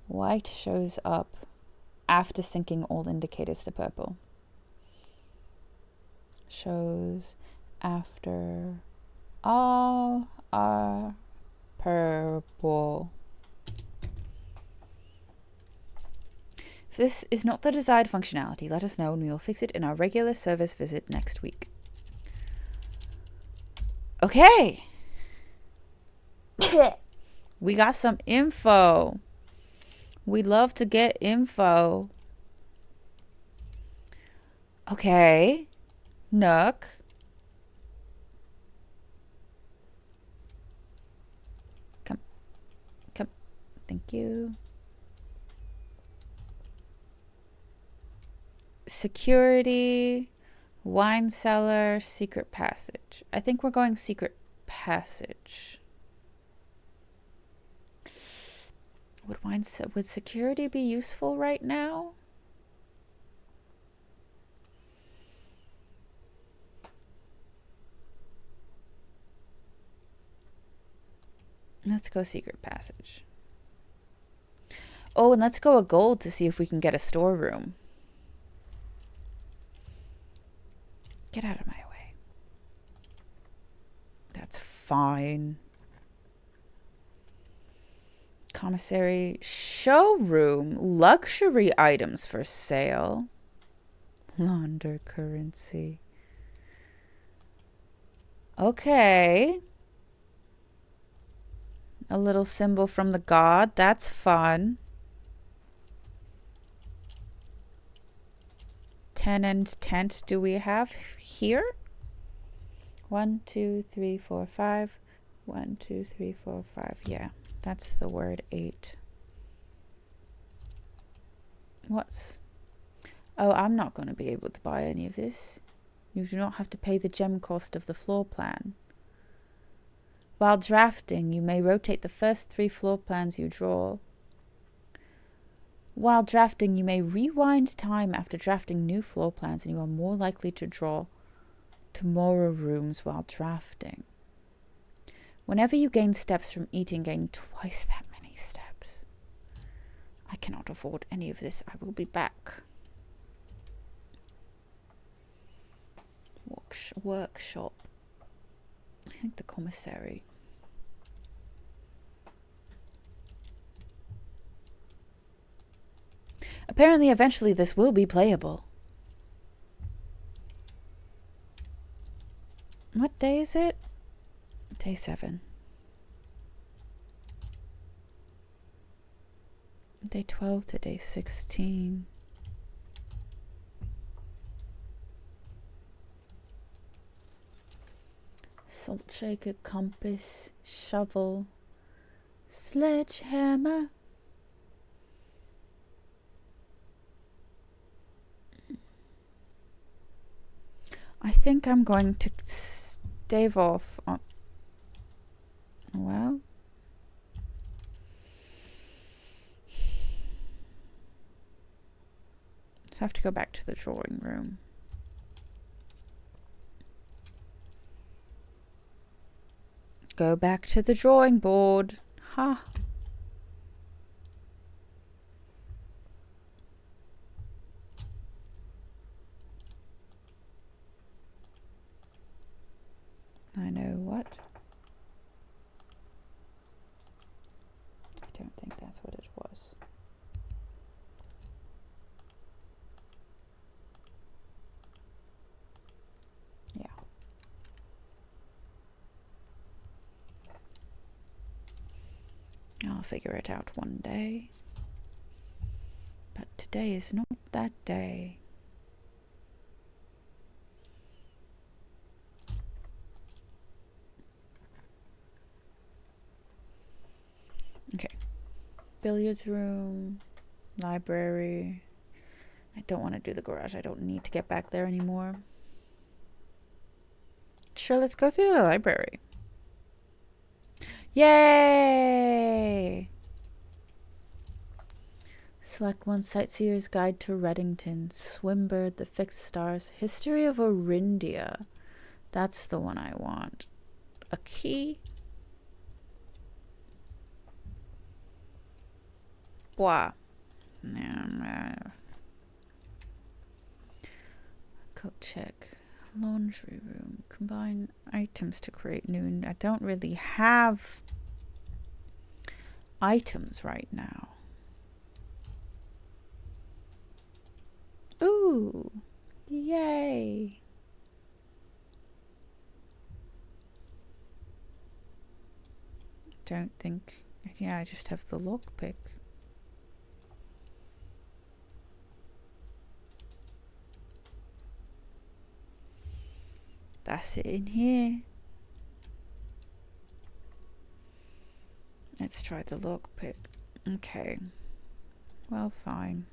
White shows up after syncing all indicators to purple. Shows after all are purple. If this is not the desired functionality, let us know and we will fix it in our regular service visit next week. Okay. We got some info. We love to get info. Okay. Nook. Come. Thank you. Security. Wine cellar. Secret passage. I think we're going secret passage. Would security be useful right now? Let's go secret passage. Oh, and let's go a gold to see if we can get a storeroom. Get out of my way. That's fine. Commissary showroom. Luxury items for sale. Launder currency. Okay. A little symbol from the god. That's fun. Tenant tent do we have here? 1, 2, 3, 4, 5. 1, 2, 3, 4, 5. Yeah, that's the word 8. What's... Oh, I'm not going to be able to buy any of this. You do not have to pay the gem cost of the floor plan. While drafting, you may rotate the first 3 floor plans you draw. While drafting, you may rewind time after drafting new floor plans, and you are more likely to draw tomorrow rooms while drafting. Whenever you gain steps from eating, gain twice that many steps. I cannot afford any of this. I will be back. Workshop. I think the commissary. Apparently, eventually, this will be playable. What day is it? Day 7. Day 12 to day 16. Salt shaker, compass, shovel, sledgehammer. I think I'm going to stave off on... Well... Just have to go back to the drawing room. Go back to the drawing board. Ha. I know what. I don't think that's what it was. Yeah. I'll figure it out one day. But today is not that day. Okay. Billiards room, library. I don't want to do the garage. I don't need to get back there anymore. Sure, let's go through the library. Yay! Select one. Sightseer's Guide to Reddington, Swimbird, The Fixed Stars, History of Orindia. That's the one I want. A key. Blah. Coat check. Laundry room. Combine items to create new. I don't really have items right now. Ooh. Yay. Don't think. Yeah, I just have the lockpick. That's it in here. Let's try the lockpick. Okay. Well, fine.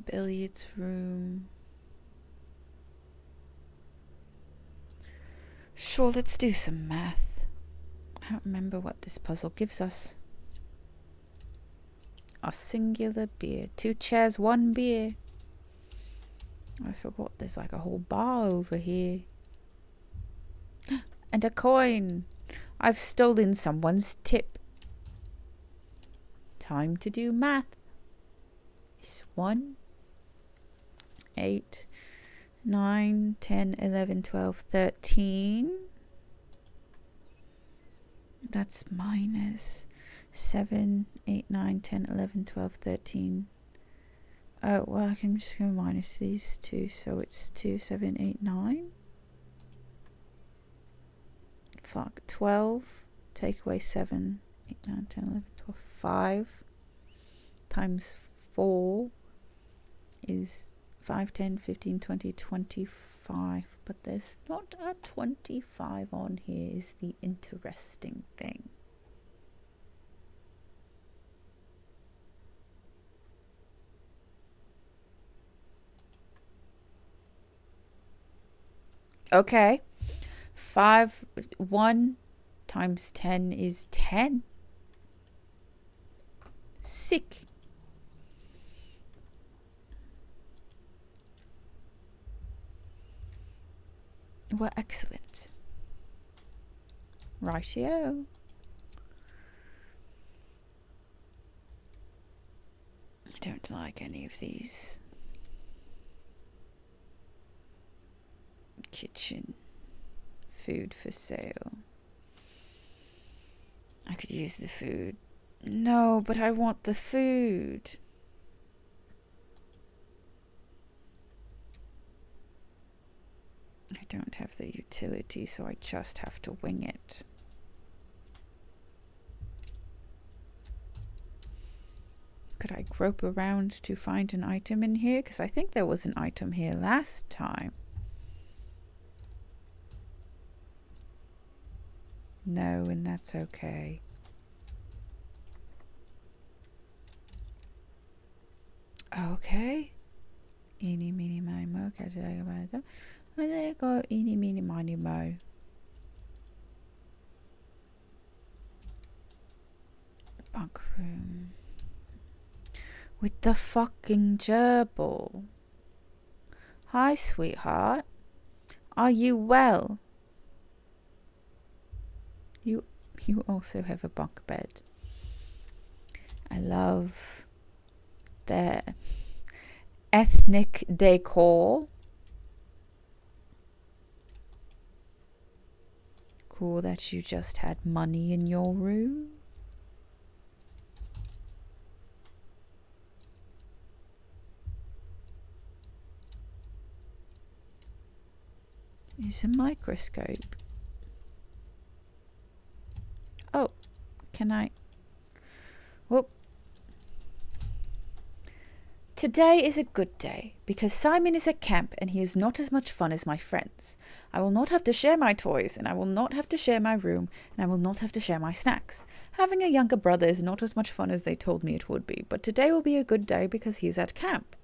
Billiards room. Sure, let's do some math. I don't remember what this puzzle gives us. A singular beer. 2 chairs, 1 beer. I forgot there's like a whole bar over here. And a coin. I've stolen someone's tip. Time to do math. It's 1, 8, 9, 10, 11, 12, 13. That's minus 7, 8, 9, 10, 11, 12, 13. Oh, well, I can just go minus these two, so it's 2, 7, 8, 9. Fuck, 12. Take away 7, 8, 9, 10, 11, 12, 5. Times 4 is 5, 10, 15, 20, 25. But there's not a 25 on here is the interesting thing. Okay. 1 times 10 is 10. Sick. Well, excellent. Rightio. I don't like any of these. Kitchen. Food for sale. I could use the food. No, but I want the food. I don't have the utility, so I just have to wing it. Could I grope around to find an item in here? Because I think there was an item here last time. No, and that's okay. Okay. Eeny, meeny, miny, mo. Catch it, I got it. There you go. Eeny, meeny, miny, mo. Bunk room. With the fucking gerbil. Hi, sweetheart. Are you well? You also have a bunk bed. I love the ethnic decor. Cool that you just had money in your room. It's a microscope. Oh, can I? Whoop. Today is a good day because Simon is at camp and he is not as much fun as my friends. I will not have to share my toys and I will not have to share my room and I will not have to share my snacks. Having a younger brother is not as much fun as they told me it would be, but today will be a good day because he is at camp.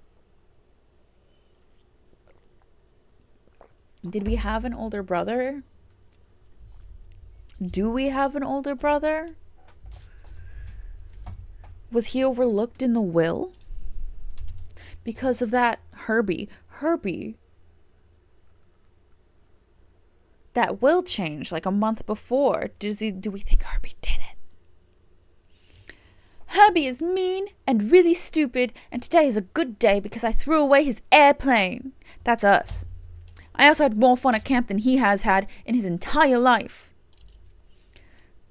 Did we have an older brother? Do we have an older brother? Was he overlooked in the will? Because of that Herbie, that will change like a month before. Do we think Herbie did it? Herbie is mean and really stupid, and today is a good day because I threw away his airplane. That's us. I also had more fun at camp than he has had in his entire life.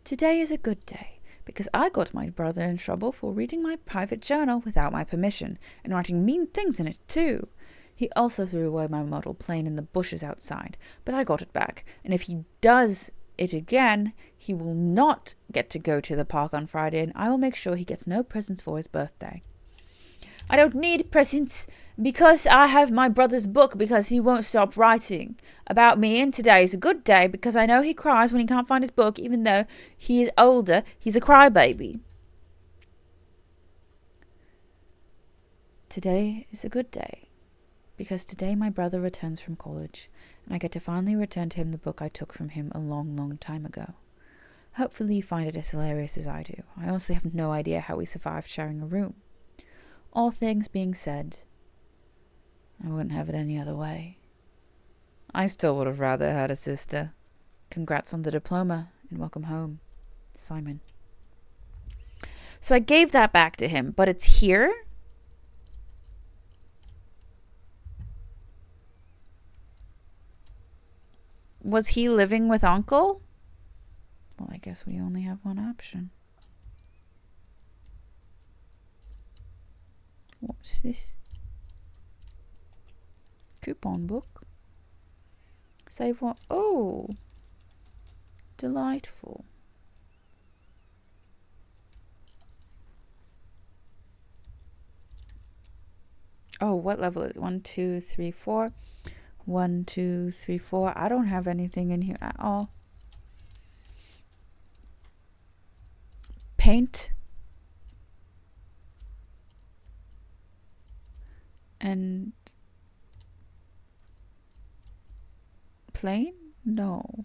Today is a good day because I got my brother in trouble for reading my private journal without my permission and writing mean things in it too. He also threw away my model plane in the bushes outside, but I got it back, and if he does it again, he will not get to go to the park on Friday, and I will make sure he gets no presents for his birthday. I don't need presents because I have my brother's book because he won't stop writing about me, and today is a good day because I know he cries when he can't find his book even though he is older. He's a crybaby. Today is a good day because today my brother returns from college and I get to finally return to him the book I took from him a long, long time ago. Hopefully you find it as hilarious as I do. I honestly have no idea how we survived sharing a room. All things being said, I wouldn't have it any other way. I still would have rather had a sister. Congrats on the diploma and welcome home, Simon. So I gave that back to him, but it's here. Was he living with Uncle? Well, I guess we only have one option. What's this? Coupon book. Save what? Oh, delightful. Oh, what level is it? 1, 2, 3, 4. 1, 2, 3, 4. I don't have anything in here at all. Paint. And plane? No.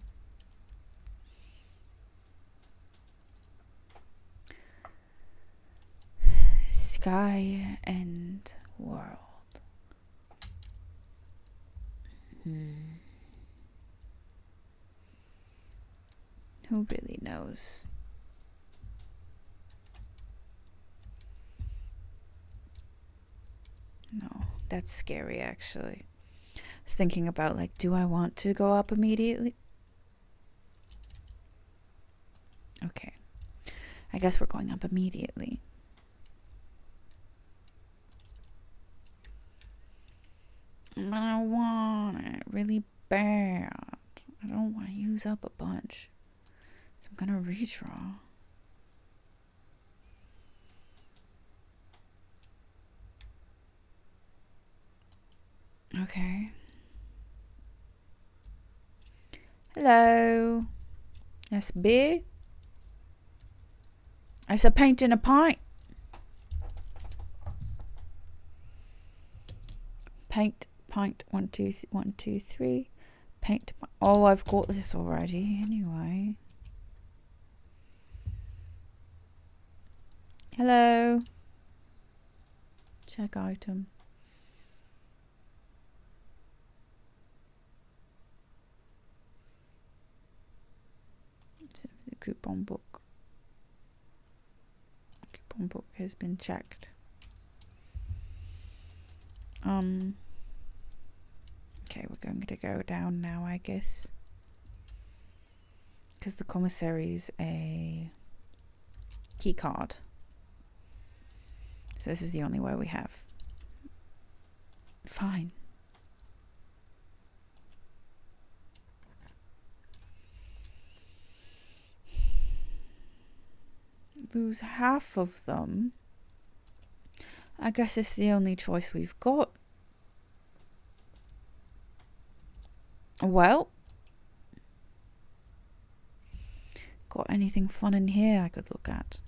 Sky and world. Who really knows? No, that's scary actually. I was thinking about like, do I want to go up immediately? Okay. I guess we're going up immediately. But I want it really bad. I don't want to use up a bunch. So I'm gonna redraw. Okay. Hello. SB. I said paint in a pint. Paint, pint, 1, 2, 1, 2, 3. Paint. Oh, I've got this already. Anyway. Hello. Check item. The coupon book. Coupon book has been checked. Okay, we're going to go down now, I guess. Because the commissary's a key card. So this is the only way we have. Fine. Lose half of them. I guess it's the only choice we've got. Well. Got anything fun in here I could look at?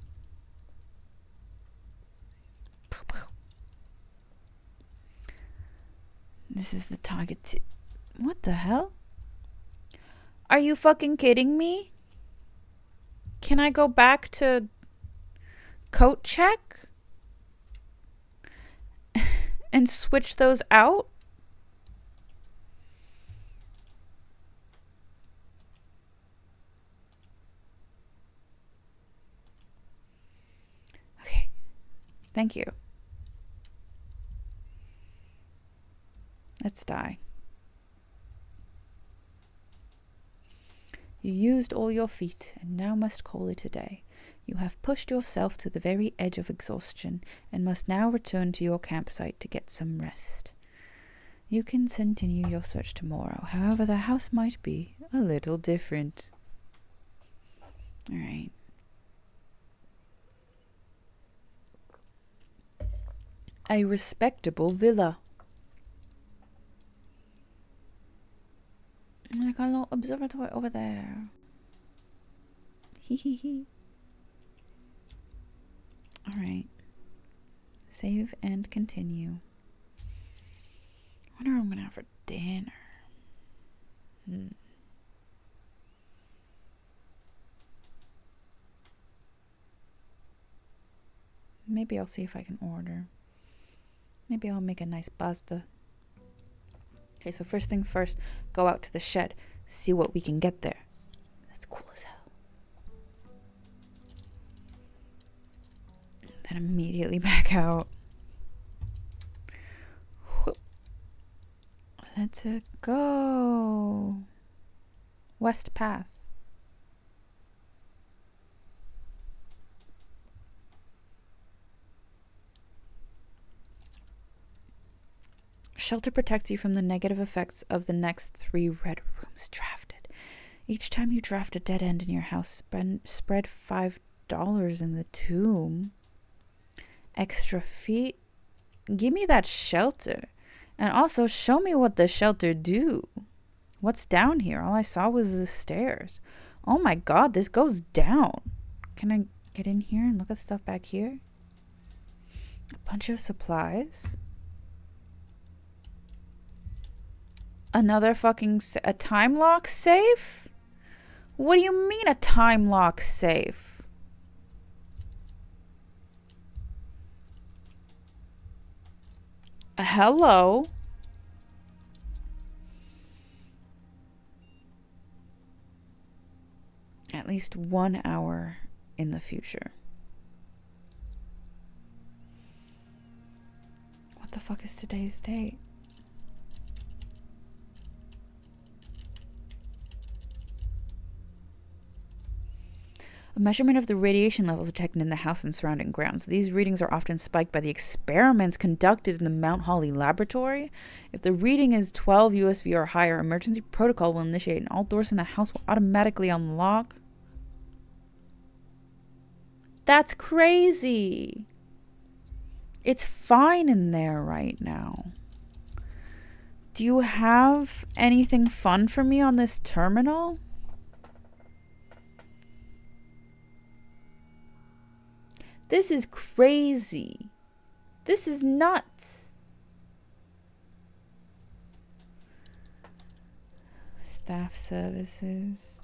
This is the target. What the hell? Are you fucking kidding me? Can I go back to coat check? And switch those out? Okay. Thank you. Let's die. You used all your feet and now must call it a day. You have pushed yourself to the very edge of exhaustion and must now return to your campsite to get some rest. You can continue your search tomorrow. However, the house might be a little different. All right. A respectable villa. I got a little observatory over there. Hee hee hee. Alright. Save and continue. I wonder what I'm gonna have for dinner. Maybe I'll see if I can order. Maybe I'll make a nice pasta. Okay, so first thing first, go out to the shed, see what we can get there. That's cool as hell. Then immediately back out. Let's go. West Path. Shelter protects you from the negative effects of the next 3 red rooms drafted. Each time you draft a dead end in your house, spread $5 in the tomb. Extra feet. Give me that shelter. And also show me what the shelter do. What's down here? All I saw was the stairs. Oh my god, this goes down. Can I get in here and look at stuff back here? A bunch of supplies. Another fucking a time lock safe? What do you mean a time lock safe? Hello? At least 1 hour in the future. What the fuck is today's date? A measurement of the radiation levels detected in the house and surrounding grounds. These readings are often spiked by the experiments conducted in the Mount Holly laboratory. If the reading is 12 USV or higher, emergency protocol will initiate and all doors in the house will automatically unlock. That's crazy. It's fine in there right now. Do you have anything fun for me on this terminal? This is crazy. This is nuts. Staff services.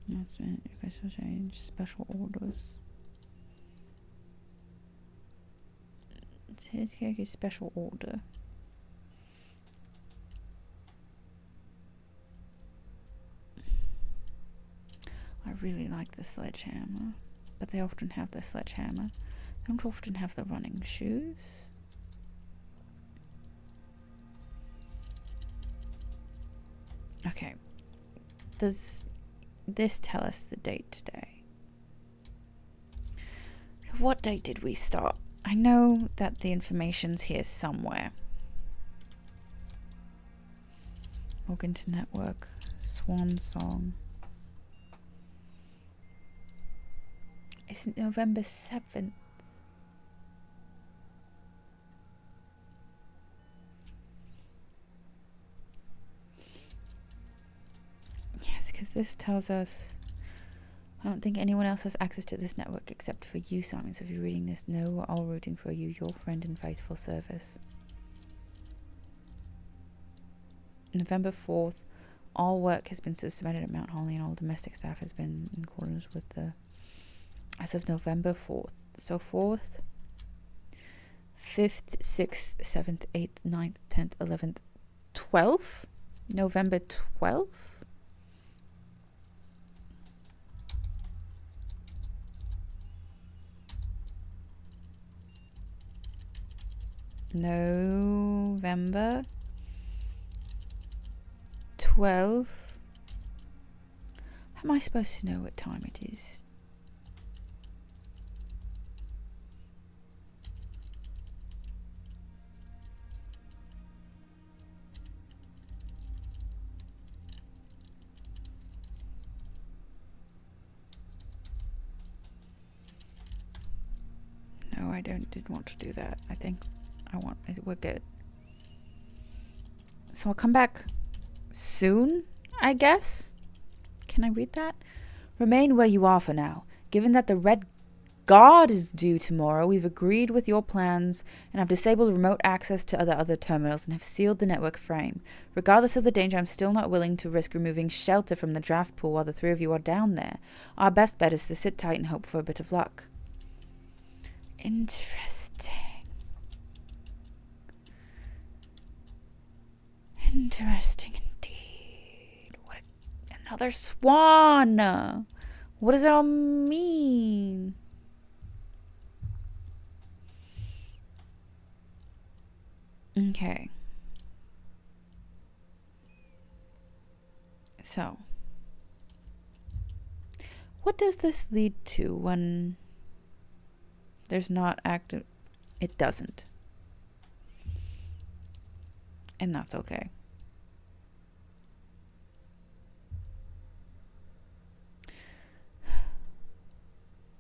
Announcement, request for change, special orders. Here's a special order. I really like the sledgehammer, but they often have the sledgehammer. They don't often have the running shoes. Okay. Does this tell us the date today? What date did we start? I know that the information's here somewhere. Login to network. Swan song. It's November 7th. Yes, because this tells us... I don't think anyone else has access to this network except for you, Simon. So if you're reading this, know we're all rooting for you, your friend in faithful service. November 4th, all work has been submitted at Mount Holly and all domestic staff has been in accordance with the... As of November 4th. So 4th, 5th, 6th, 7th, 8th, 9th, 10th, 11th, 12th? November 12th? November 12th. How am I supposed to know what time it is? No, I didn't want to do that. I think we're good. So I'll come back soon, I guess? Can I read that? Remain where you are for now. Given that the Red Guard is due tomorrow, we've agreed with your plans and have disabled remote access to other terminals and have sealed the network frame. Regardless of the danger, I'm still not willing to risk removing shelter from the draft pool while the three of you are down there. Our best bet is to sit tight and hope for a bit of luck. Interesting. Interesting indeed. Another swan. What does it all mean? Okay. So, what does this lead to when there's not active? It doesn't. And that's okay.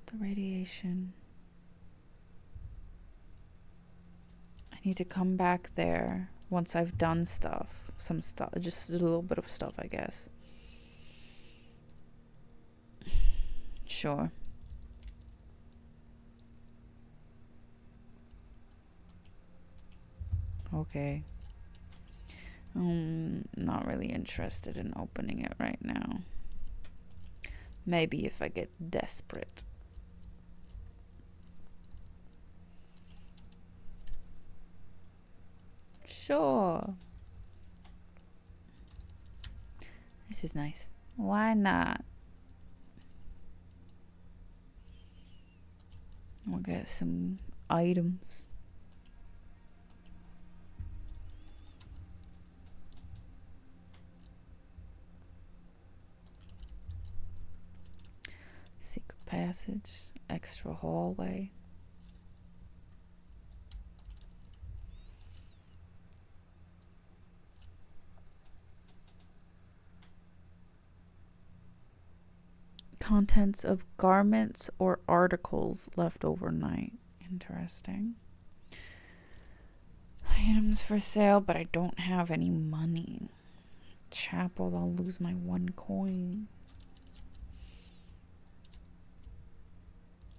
The radiation. I need to come back there once I've done stuff. Some stuff. Just a little bit of stuff, I guess. Sure. Okay. Not really interested in opening it right now. Maybe if I get desperate. Sure. This is nice. Why not? We'll get some items. Secret passage, extra hallway. Contents of garments or articles left overnight. Interesting. Items for sale, but I don't have any money. Chapel, I'll lose my 1 coin.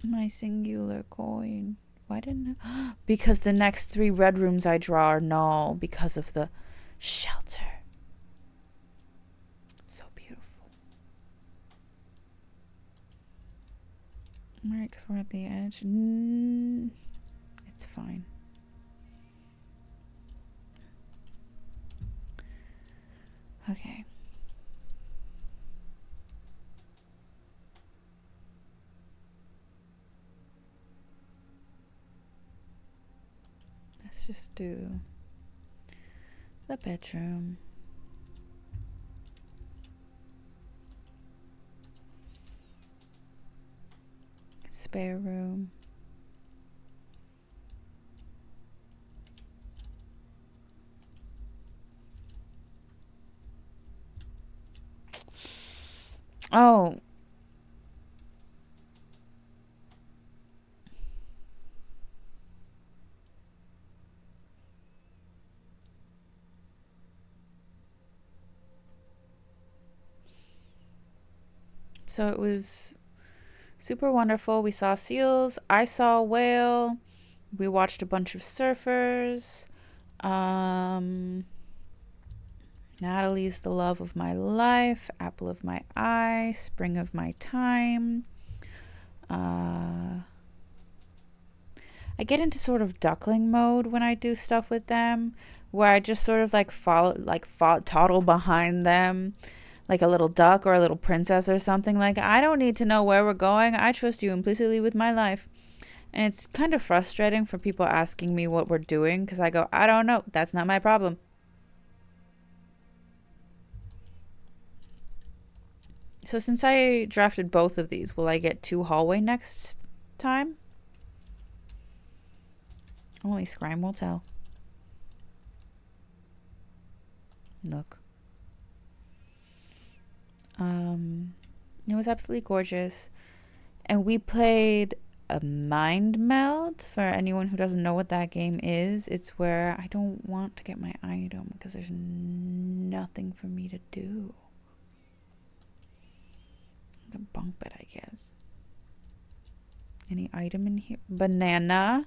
My singular coin. Why didn't I? Because the next 3 red rooms I draw are null because of the shelter. Right, because we're at the edge. It's fine. Okay. Let's just do the bedroom. Spare room. Oh. So it was super wonderful. We saw seals. I saw a whale. We watched a bunch of surfers. Natalie's the love of my life, apple of my eye, spring of my time. I get into sort of duckling mode when I do stuff with them, where I just sort of toddle behind them like a little duck or a little princess or something. Like, I don't need to know where we're going. I trust you implicitly with my life. And it's kind of frustrating for people asking me what we're doing, because I go, I don't know. That's not my problem. So since I drafted both of these, will I get 2 hallway next time? Only Scrime will tell. Look. It was absolutely gorgeous. And we played a mind meld. For anyone who doesn't know what that game is, it's where I don't want to get my item because there's nothing for me to do. I can bunk bed, I guess. Any item in here? Banana.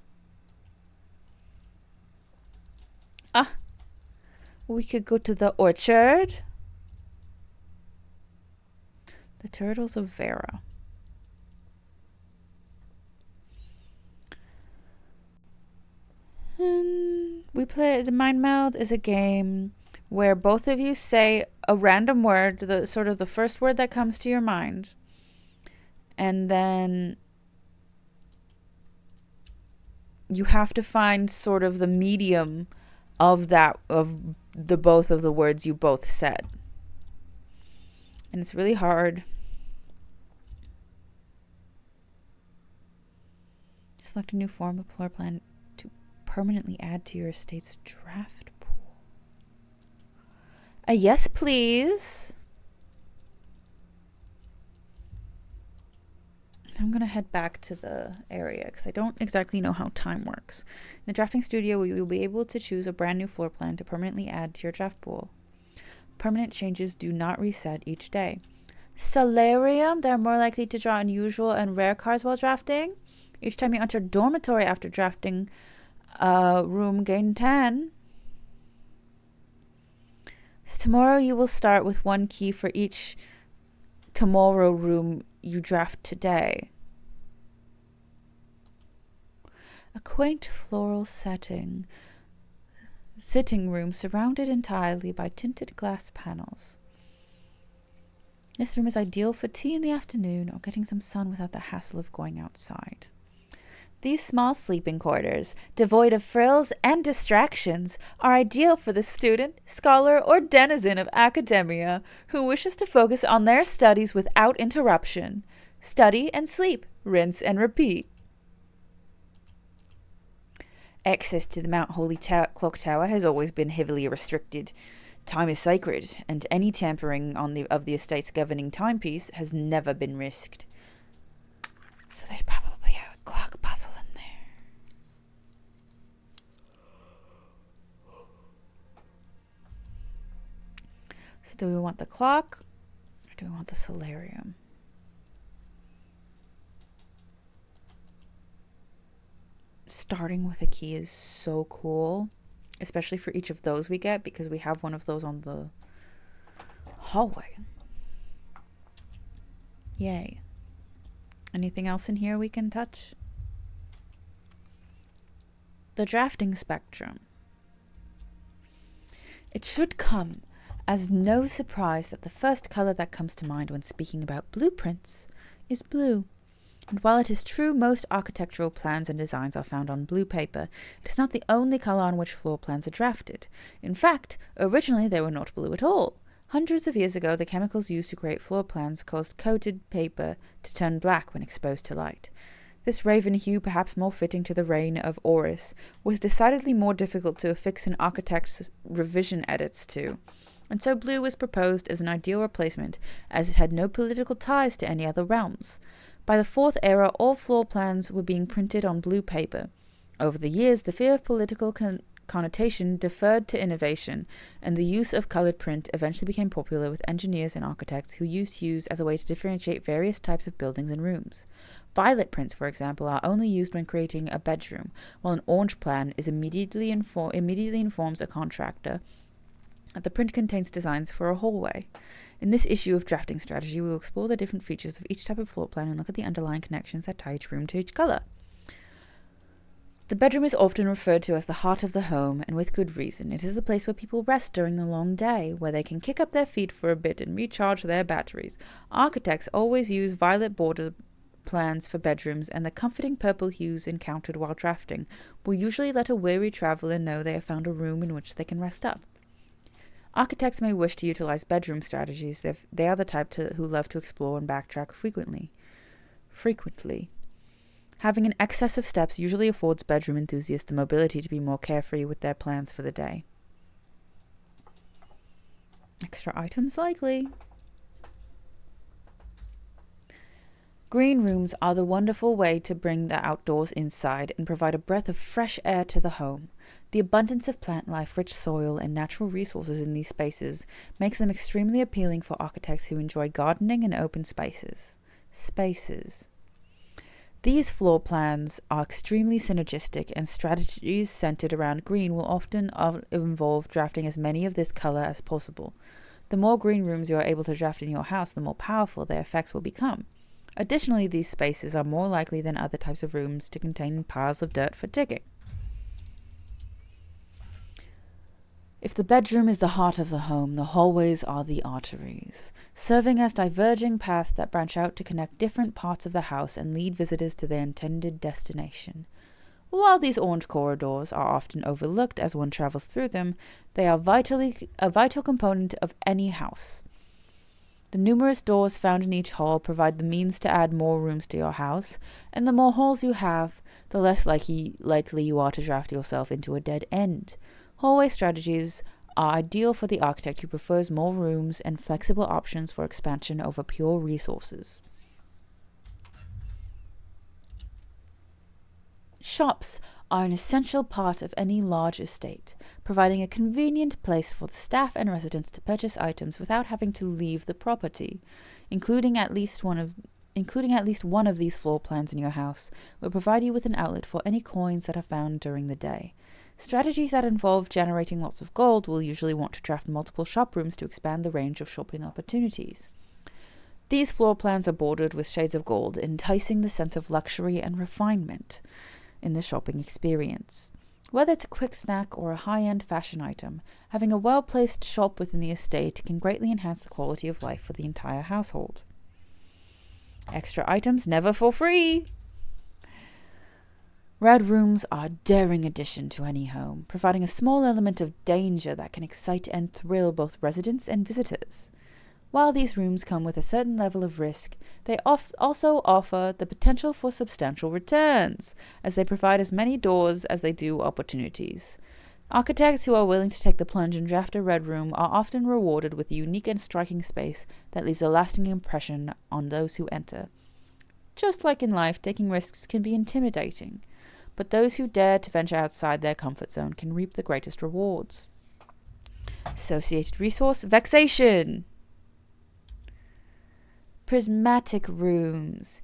Ah. We could go to the orchard. The Turtles of Vera. We play the Mind Meld is a game where both of you say a random word, the sort of the first word that comes to your mind, and then you have to find sort of the medium of the both of the words you both said. And it's really hard. Select a new form of floor plan to permanently add to your estate's draft pool. Yes, please. I'm going to head back to the area because I don't exactly know how time works. In the drafting studio, you will be able to choose a brand new floor plan to permanently add to your draft pool. Permanent changes do not reset each day. Solarium, they're more likely to draw unusual and rare cards while drafting. Each time you enter dormitory after drafting room, gain 10. So tomorrow you will start with 1 key for each tomorrow room you draft today. A quaint floral sitting room surrounded entirely by tinted glass panels. This room is ideal for tea in the afternoon or getting some sun without the hassle of going outside. These small sleeping quarters, devoid of frills and distractions, are ideal for the student, scholar, or denizen of academia who wishes to focus on their studies without interruption. Study and sleep, rinse and repeat. Access to the Mount Holy Clock Tower has always been heavily restricted. Time is sacred, and any tampering of the estate's governing timepiece has never been risked. So there's probably a clock puzzle in there. So do we want the clock, or do we want the solarium? Starting with a key is so cool, especially for each of those we get, because we have one of those on the hallway. Yay. Anything else in here we can touch? The drafting spectrum. It should come as no surprise that the first color that comes to mind when speaking about blueprints is blue. And while it is true most architectural plans and designs are found on blue paper, it is not the only color on which floor plans are drafted. In fact, originally they were not blue at all. Hundreds of years ago, the chemicals used to create floor plans caused coated paper to turn black when exposed to light. This raven hue, perhaps more fitting to the reign of Horus, was decidedly more difficult to affix an architect's revision edits to, and so blue was proposed as an ideal replacement, as it had no political ties to any other realms. By the Fourth Era, all floor plans were being printed on blue paper. Over the years, the fear of political connotation deferred to innovation, and the use of colored print eventually became popular with engineers and architects who used hues as a way to differentiate various types of buildings and rooms. Violet prints, for example, are only used when creating a bedroom, while an orange plan is immediately informs a contractor that the print contains designs for a hallway. In this issue of drafting strategy, we will explore the different features of each type of floor plan and look at the underlying connections that tie each room to each color. The bedroom is often referred to as the heart of the home, and with good reason. It is the place where people rest during the long day, where they can kick up their feet for a bit and recharge their batteries. Architects always use violet border plans for bedrooms, and the comforting purple hues encountered while drafting will usually let a weary traveler know they have found a room in which they can rest up. Architects may wish to utilize bedroom strategies if they are the type who love to explore and backtrack frequently. Having an excess of steps usually affords bedroom enthusiasts the mobility to be more carefree with their plans for the day. Extra items likely. Green rooms are the wonderful way to bring the outdoors inside and provide a breath of fresh air to the home. The abundance of plant life, rich soil, and natural resources in these spaces makes them extremely appealing for architects who enjoy gardening and open spaces. These floor plans are extremely synergistic, and strategies centered around green will often involve drafting as many of this color as possible. The more green rooms you are able to draft in your house, the more powerful their effects will become. Additionally, these spaces are more likely than other types of rooms to contain piles of dirt for digging. If the bedroom is the heart of the home, the hallways are the arteries, serving as diverging paths that branch out to connect different parts of the house and lead visitors to their intended destination. While these orange corridors are often overlooked as one travels through them, they are a vital component of any house. The numerous doors found in each hall provide the means to add more rooms to your house, and the more halls you have, the less likely you are to draft yourself into a dead end. Hallway strategies are ideal for the architect who prefers more rooms and flexible options for expansion over pure resources. Shops are an essential part of any large estate, providing a convenient place for the staff and residents to purchase items without having to leave the property. Including at least one of these floor plans in your house will provide you with an outlet for any coins that are found during the day. Strategies that involve generating lots of gold will usually want to draft multiple shop rooms to expand the range of shopping opportunities. These floor plans are bordered with shades of gold, enticing the sense of luxury and refinement in the shopping experience. Whether it's a quick snack or a high-end fashion item, having a well-placed shop within the estate can greatly enhance the quality of life for the entire household. Extra items never for free! Red rooms are a daring addition to any home, providing a small element of danger that can excite and thrill both residents and visitors. While these rooms come with a certain level of risk, they also offer the potential for substantial returns, as they provide as many doors as they do opportunities. Architects who are willing to take the plunge and draft a red room are often rewarded with a unique and striking space that leaves a lasting impression on those who enter. Just like in life, taking risks can be intimidating, but those who dare to venture outside their comfort zone can reap the greatest rewards. Associated resource: vexation. Prismatic rooms.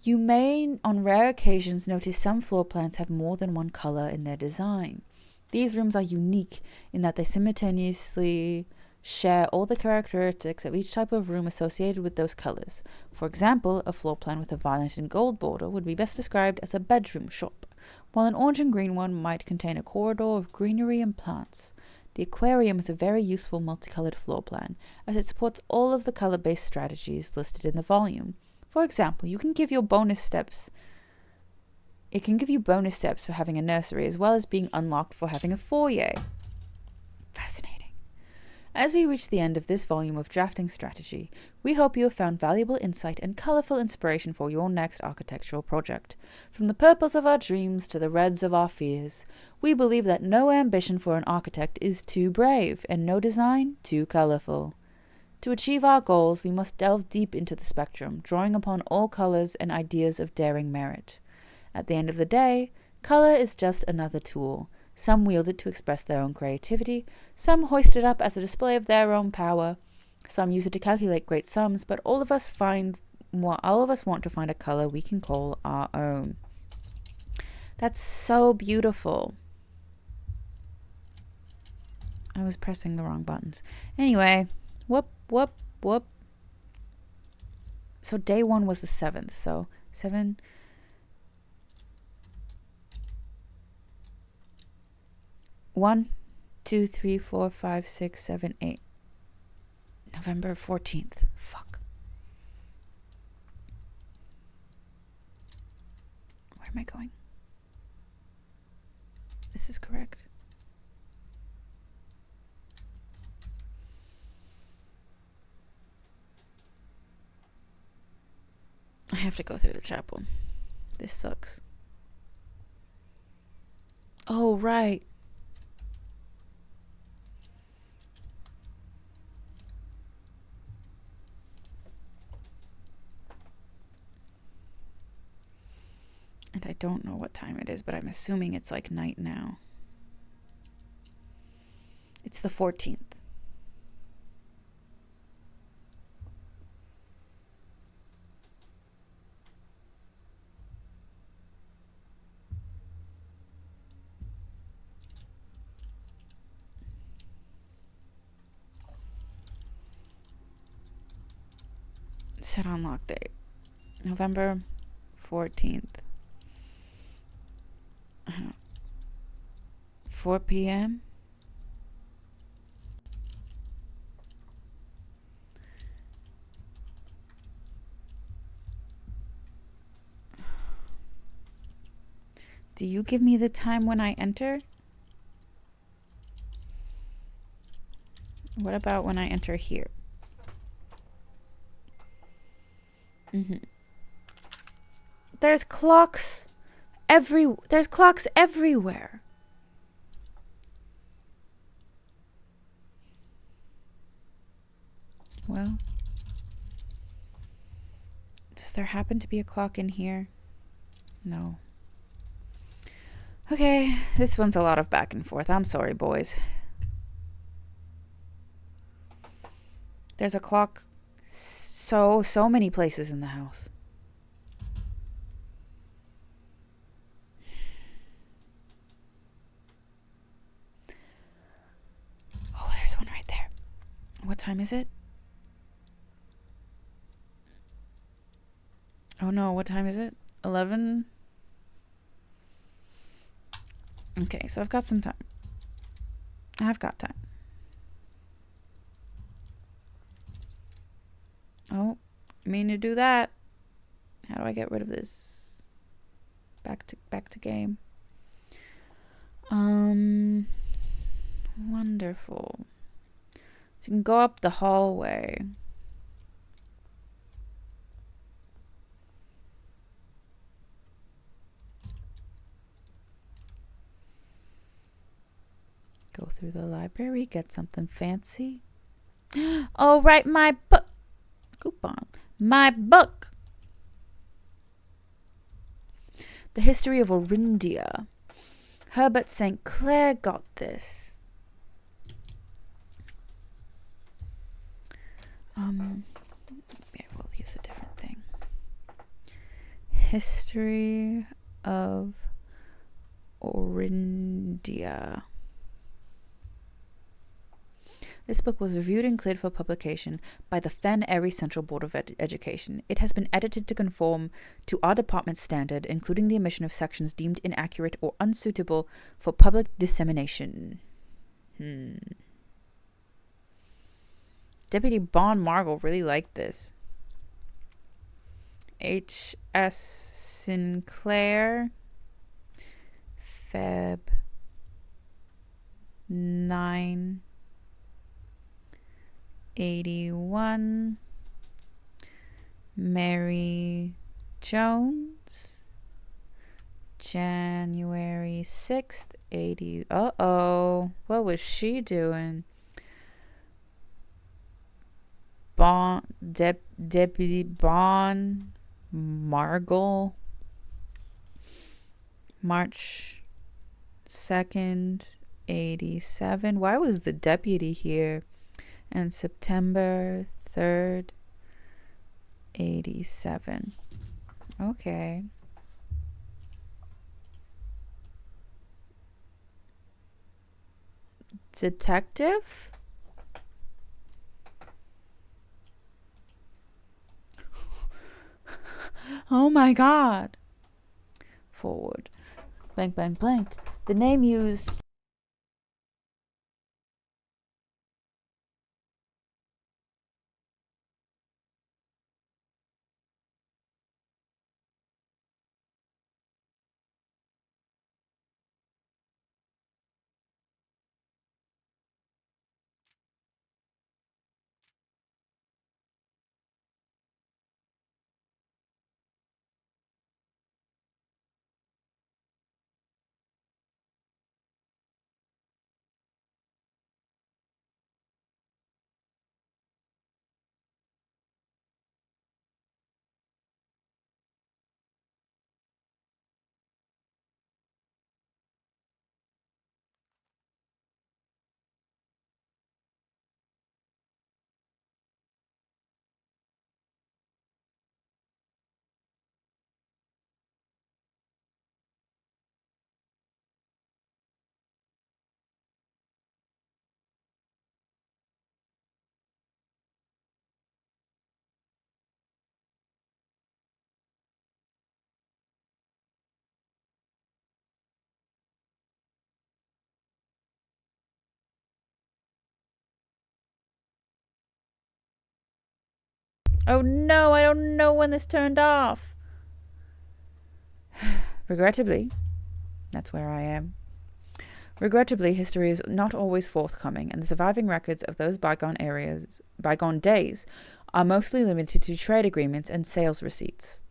You may, on rare occasions, notice some floor plans have more than one color in their design. These rooms are unique in that they simultaneously share all the characteristics of each type of room associated with those colors. For example, a floor plan with a violet and gold border would be best described as a bedroom shop, while an orange and green one might contain a corridor of greenery and plants. The aquarium is a very useful multicolored floor plan, as it supports all of the color-based strategies listed in the volume. For example, it can give you bonus steps for having a nursery, as well as being unlocked for having a foyer. Fascinating. As we reach the end of this volume of drafting strategy, we hope you have found valuable insight and colorful inspiration for your next architectural project. From the purples of our dreams to the reds of our fears, we believe that no ambition for an architect is too brave and no design too colorful. To achieve our goals, we must delve deep into the spectrum, drawing upon all colors and ideas of daring merit. At the end of the day, color is just another tool. Some wield it to express their own creativity, some hoist it up as a display of their own power, some use it to calculate great sums, but all of us want to find a color we can call our own. That's so beautiful. I was pressing the wrong buttons. Anyway, whoop. So day 1 was the 7th, so 7... 1, 2, 3, 4, 5, 6, 7, 8. November 14th. Fuck. Where am I going? This is correct. I have to go through the chapel. This sucks. Oh, right. And I don't know what time it is, but I'm assuming it's like night now. It's the 14th. Set unlock date. November 14th. 4 p.m. Do you give me the time when I enter? What about when I enter here? There's clocks everywhere. Well, does there happen to be a clock in here? No. Okay, this one's a lot of back and forth. I'm sorry, boys. There's a clock so many places in the house. Oh, there's one right there. What time is it? Oh no, what time is it? 11? Okay, so I've got some time. I've got time. Oh, I mean to do that. How do I get rid of this? Back to game. Wonderful. So you can go up the hallway. Go through the library, get something fancy. Oh, right, my book. Coupon. My book. The History of Orindia. Herbert St. Clair got this. Yeah, we'll use a different thing. History of Orindia. This book was reviewed and cleared for publication by the Fen Erie Central Board of Education. It has been edited to conform to our department's standard, including the omission of sections deemed inaccurate or unsuitable for public dissemination. Deputy Bond Margle really liked this. H.S. Sinclair, Feb 981. Mary Jones, January 6th, 80. What was she doing? Deputy Bond Margle, March 2nd, 87. Why was the deputy here? And September 3rd, 87. Okay. Detective? Oh my god. Forward. Blank, blank, blank. The name used. Oh no, I don't know when this turned off. Regrettably, that's where I am. Regrettably, history is not always forthcoming, and the surviving records of those bygone days are mostly limited to trade agreements and sales receipts.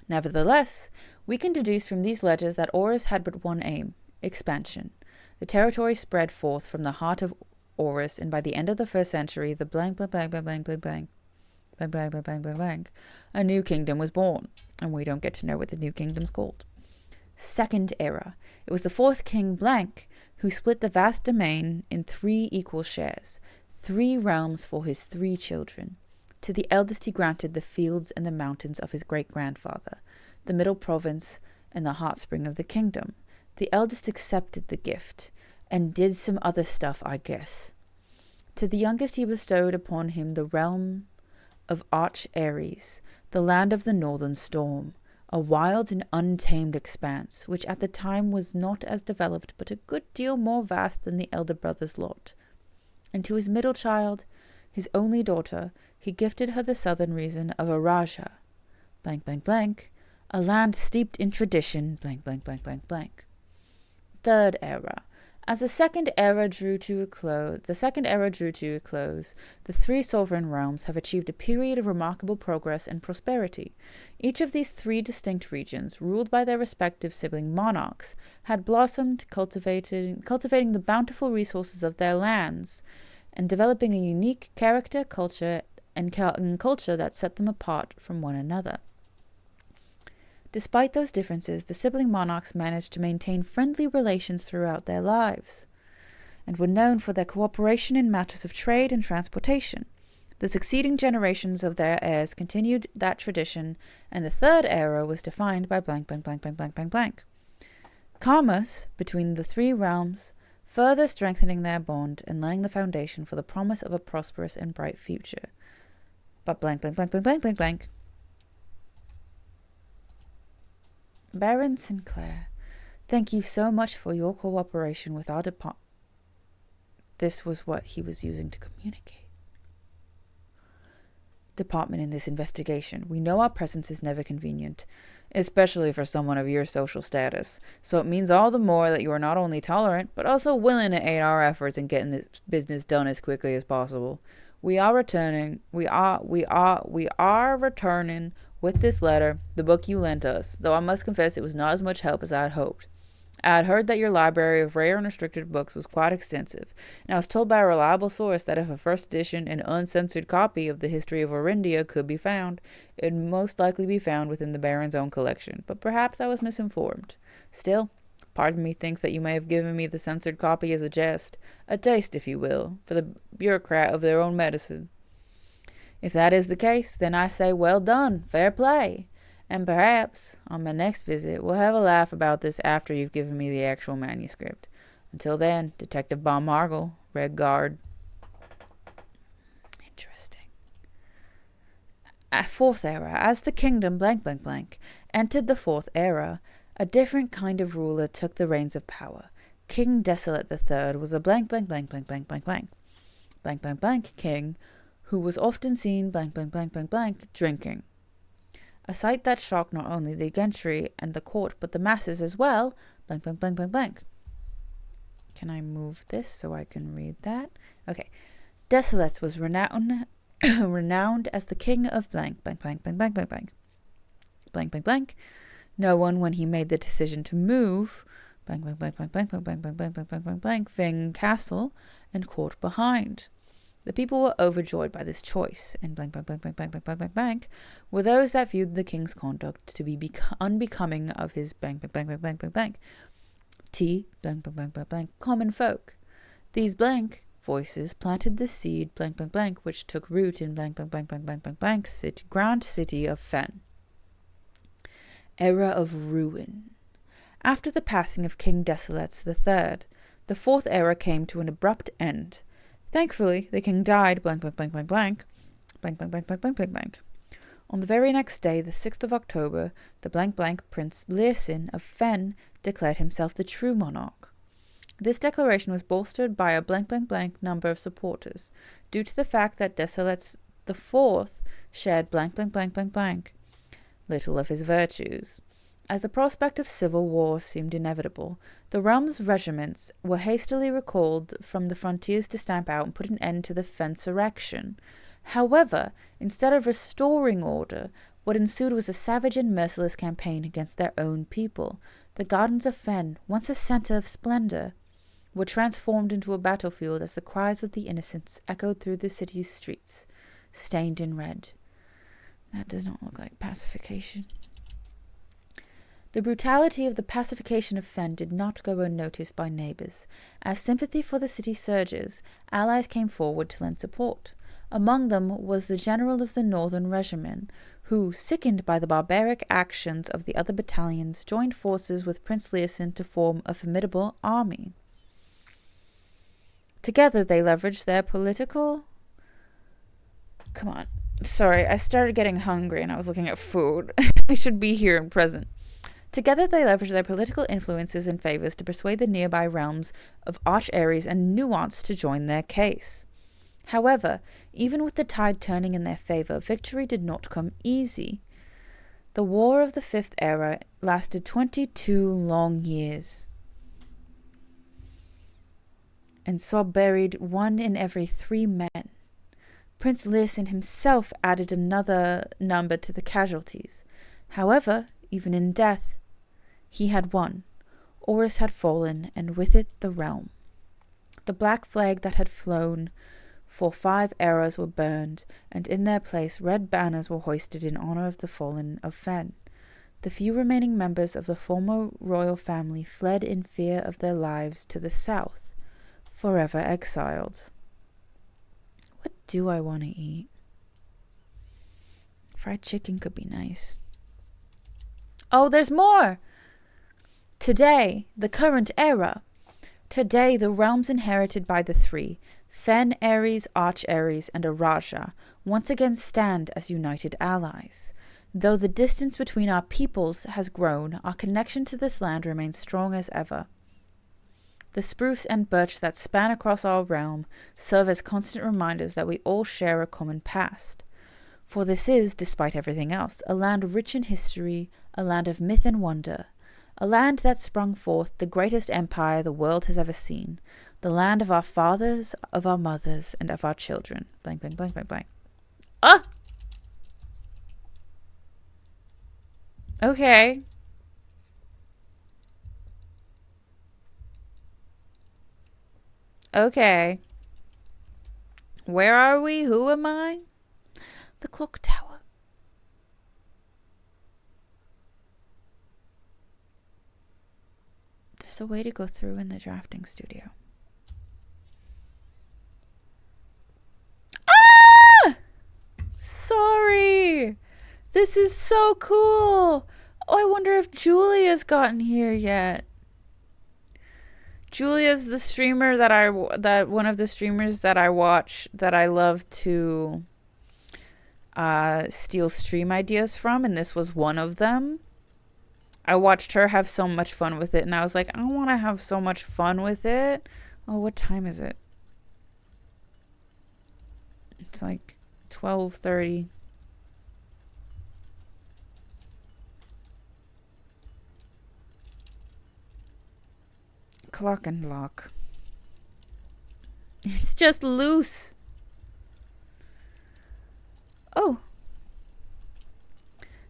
Nevertheless, we can deduce from these ledgers that Aurus had but one aim: expansion. The territory spread forth from the heart of Aurus, and by the end of the 1st century, the blank, blank, blank, blank, blank, blank, blank, blank, blank, blank, blank, blank, blank, a new kingdom was born, and we don't get to know what the new kingdom's called. Second era. It was the 4th king blank who split the vast domain in 3 equal shares, 3 realms for his 3 children. To the eldest he granted the fields and the mountains of his great-grandfather, the middle province and the heartspring of the kingdom. The eldest accepted the gift, and did some other stuff, I guess. To the youngest he bestowed upon him the realm of Arch Ares, the land of the northern storm, a wild and untamed expanse, which at the time was not as developed but a good deal more vast than the elder brother's lot. And to his middle child, his only daughter, he gifted her the southern region of Araja, blank, blank, blank, a land steeped in tradition, blank, blank, blank, blank, blank. Third era. As the second era drew to a close, the 3 sovereign realms have achieved a period of remarkable progress and prosperity. Each of these 3 distinct regions, ruled by their respective sibling monarchs, had blossomed, cultivating the bountiful resources of their lands, and developing a unique character, culture, and culture that set them apart from one another. Despite those differences, the sibling monarchs managed to maintain friendly relations throughout their lives, and were known for their cooperation in matters of trade and transportation. The succeeding generations of their heirs continued that tradition, and the third era was defined by blank, blank, blank, blank, blank, blank, blank. Commerce between the 3 realms further strengthening their bond and laying the foundation for the promise of a prosperous and bright future. But blank, blank, blank, blank, blank, blank, blank. Baron Sinclair, thank you so much for your cooperation with our department. This was what he was using to communicate. Department in this investigation. We know our presence is never convenient, especially for someone of your social status, so it means all the more that you are not only tolerant, but also willing to aid our efforts in getting this business done as quickly as possible. We are returning with this letter, the book you lent us, though I must confess it was not as much help as I had hoped. I had heard that your library of rare and restricted books was quite extensive, and I was told by a reliable source that if a first edition and uncensored copy of the history of Orindia could be found, it would most likely be found within the Baron's own collection, but perhaps I was misinformed. Still, part of me thinks that you may have given me the censored copy as a jest, a taste, if you will, for the bureaucrat of their own medicine. If that is the case, then I say well done, fair play. And perhaps, on my next visit, we'll have a laugh about this after you've given me the actual manuscript. Until then, Detective Baumgartel, Red Guard. Interesting. Fourth Era. As the kingdom blank blank blank entered the Fourth Era, a different kind of ruler took the reins of power. King Desolate III was a blank blank blank blank blank blank blank blank blank blank king who was often seen blank blank blank blank blank drinking. A sight that shocked not only the gentry and the court, but the masses as well. Blank, blank, blank, blank, blank. Can I move this so I can read that? Okay. Desolates was renowned as the king of blank, blank, blank, blank, blank, blank, blank. Blank, blank, blank. No one, when he made the decision to move, blank, blank, blank, blank, blank, blank, blank, blank, blank, blank, blank, blank, blank, Ving Castle, and court behind. The people were overjoyed by this choice, and blank, blank, blank, blank, blank, blank, blank, blank, blank, were those that viewed the king's conduct to be unbecoming of his blank, blank, blank, blank, blank, blank, blank, blank, blank, blank, blank, blank, common folk. These blank voices planted the seed, blank, blank, blank, which took root in blank, blank, blank, blank, blank, blank, blank, grand city of Fen. Era of ruin. After the passing of King Desolates III, the Fourth Era came to an abrupt end. Thankfully, the king died, blank, blank, blank, blank, blank, blank, blank, blank, blank, blank, blank, blank. On the very next day, the 6th of October, the blank, blank Prince Learsin of Fen declared himself the true monarch. This declaration was bolstered by a blank, blank, blank number of supporters, due to the fact that Desolates IV shared blank, blank, blank, blank, blank, little of his virtues. As the prospect of civil war seemed inevitable, the realm's regiments were hastily recalled from the frontiers to stamp out and put an end to the Fensurrection. However, instead of restoring order, what ensued was a savage and merciless campaign against their own people. The gardens of Fen, once a center of splendor, were transformed into a battlefield as the cries of the innocents echoed through the city's streets, stained in red. That does not look like pacification. The brutality of the pacification of Fen did not go unnoticed by neighbors. As sympathy for the city surges, allies came forward to lend support. Among them was the general of the Northern Regiment, who, sickened by the barbaric actions of the other battalions, joined forces with Prince Learsin to form a formidable army. Together they leveraged their political... Come on. Sorry, I started getting hungry and I was looking at food. I should be here and present. Together they leveraged their political influences and favors to persuade the nearby realms of Arch-Ares and Nuance to join their case. However, even with the tide turning in their favor, victory did not come easy. The War of the Fifth Era lasted 22 long years, and saw buried 1 in every 3 men. Prince Learsin himself added another number to the casualties. However, even in death, he had won. Horus had fallen, and with it the realm. The black flag that had flown for 5 eras were burned, and in their place red banners were hoisted in honor of the fallen of Fen. The few remaining members of the former royal family fled in fear of their lives to the south, forever exiled. What do I want to eat? Fried chicken could be nice. Oh, there's more! Today, the current era. Today, the realms inherited by the three, Fen Ares, Arch Ares, and Araja, once again stand as united allies. Though the distance between our peoples has grown, our connection to this land remains strong as ever. The spruce and birch that span across our realm serve as constant reminders that we all share a common past. For this is, despite everything else, a land rich in history, a land of myth and wonder, a land that sprung forth the greatest empire the world has ever seen, the land of our fathers, of our mothers, and of our children. Blank, blank, blank, blank, blank. Ah! Okay. Okay. Where are we? Who am I? The clock tower. There's a way to go through in the drafting studio. Ah! Sorry. This is so cool. Oh, I wonder if Julia's gotten here yet. Julia's the streamer that one of the streamers that I watch that I love to steal stream ideas from, and this was one of them. I watched her have so much fun with it, and I was like, I want to have so much fun with it. Oh, what time is it? It's like 12:30. Clock and lock. It's just loose. Oh.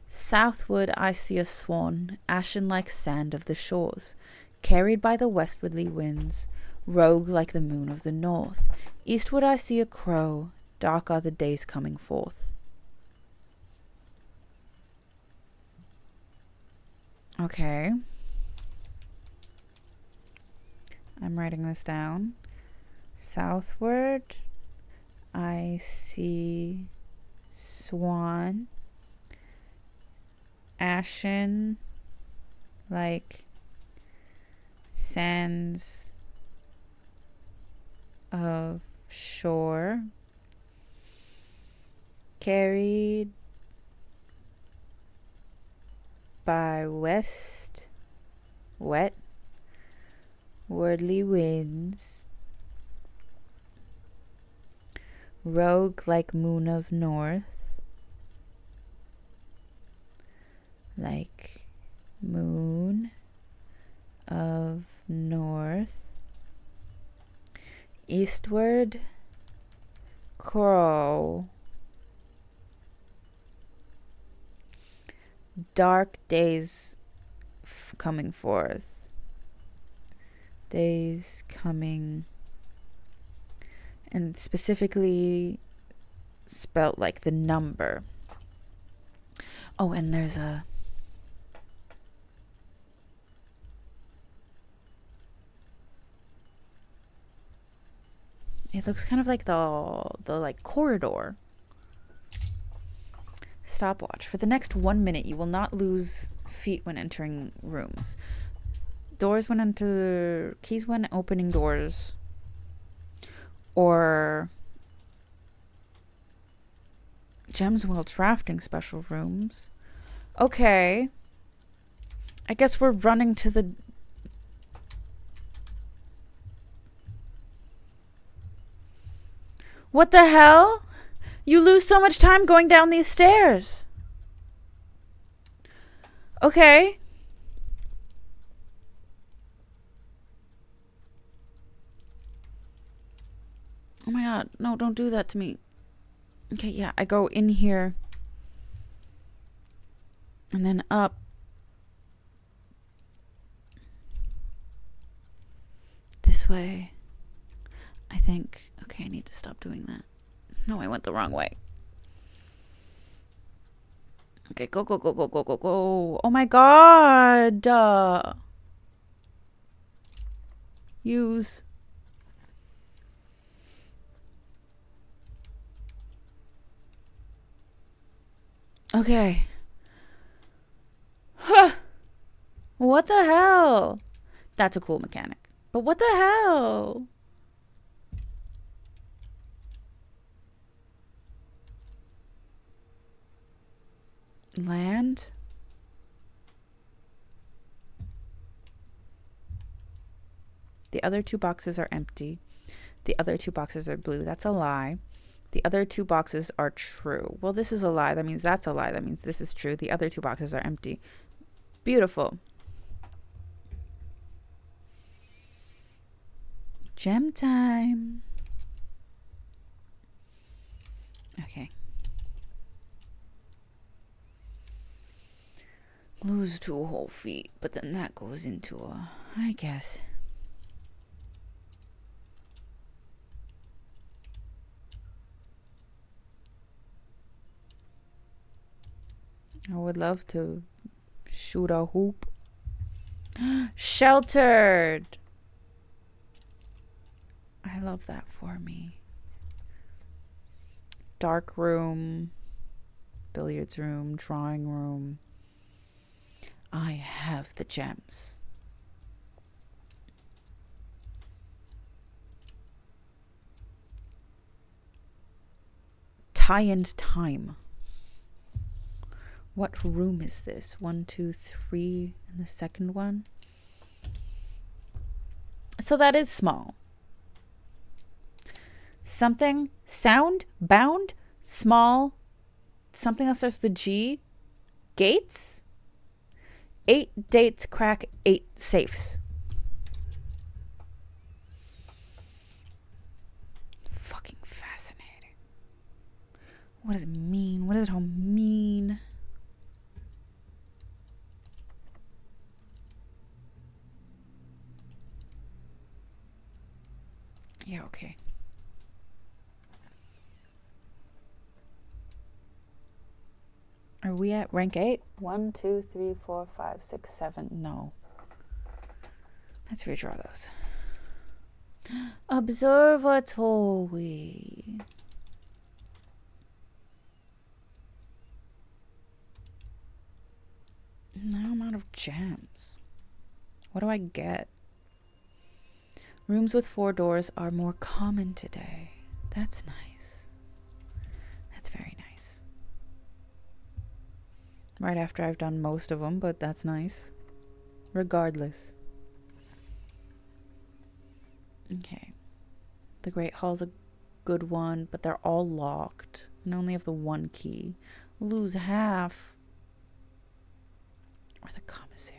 Southward I see a swan, ashen like sand of the shores, carried by the westwardly winds, rogue like the moon of the north. Eastward I see a crow, dark are the days coming forth. Okay. I'm writing this down. Southward, I see swan, ashen, like sands of shore, carried by wet, wordly winds, rogue like moon of north, like moon of north, eastward, crow, dark days coming forth. Days coming, and specifically spelt like the number. Oh, and there's a it looks kind of like the like corridor. Stopwatch. For the next 1 minute, you will not lose feet when entering rooms. Doors when enter, keys when opening doors, or gems while drafting special rooms. Okay. I guess we're running to the... What the hell? You lose so much time going down these stairs. Okay. Oh my god, no, don't do that to me. Okay, yeah, I go in here. And then up. This way. I think. Okay, I need to stop doing that. No, I went the wrong way. Okay, go, go, go, go, go, go, go. Oh my god. Use. Okay. Huh. What the hell? That's a cool mechanic. But what the hell? Land? The other two boxes are empty. The other two boxes are blue. That's a lie. The other two boxes are true. Well, this is a lie. That means that's a lie. That means this is true. The other two boxes are empty. Beautiful. Gem time. Okay. Lose 2 whole feet, but then that goes into a, I guess. I would love to shoot a hoop. Sheltered. I love that for me. Dark room, billiards room, drawing room. I have the gems. Tie and time. What room is this? 1, 2, 3, and the second one. So that is small. Something, sound, bound, small, something that starts with a G. Gates? 8 dates crack 8 safes. Fucking fascinating. What does it mean? What does it all mean? Yeah, okay. Are we at rank 8? 1, 2, 3, 4, 5, 6, 7. No. Let's redraw those. Observatory. Now I'm out of gems. What do I get? Rooms with 4 doors are more common today. That's nice. That's very nice. Right after I've done most of them, but that's nice. Regardless. Okay. The Great Hall's a good one, but they're all locked. And I only have the 1 key. Lose half. Or the commissary.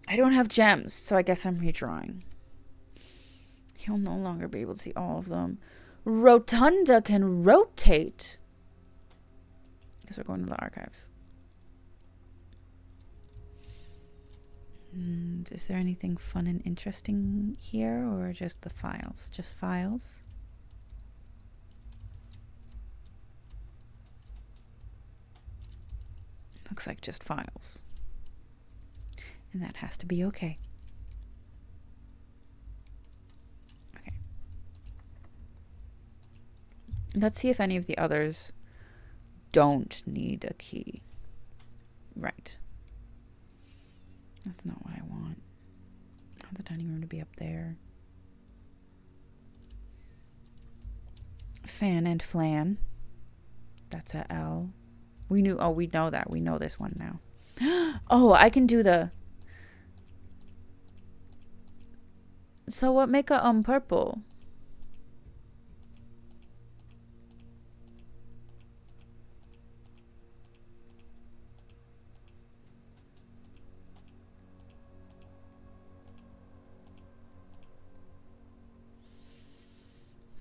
I don't have gems, so I guess I'm redrawing. You'll no longer be able to see all of them. Rotunda can rotate. Guess we're going to the archives. And is there anything fun and interesting here, or just the files? Just files? Looks like just files. And that has to be okay. Okay. Let's see if any of the others don't need a key. Right. That's not what I want. I want the dining room to be up there. Fan and flan. That's a L. We know that. We know this one now. Oh, I can do the... So what make a purple?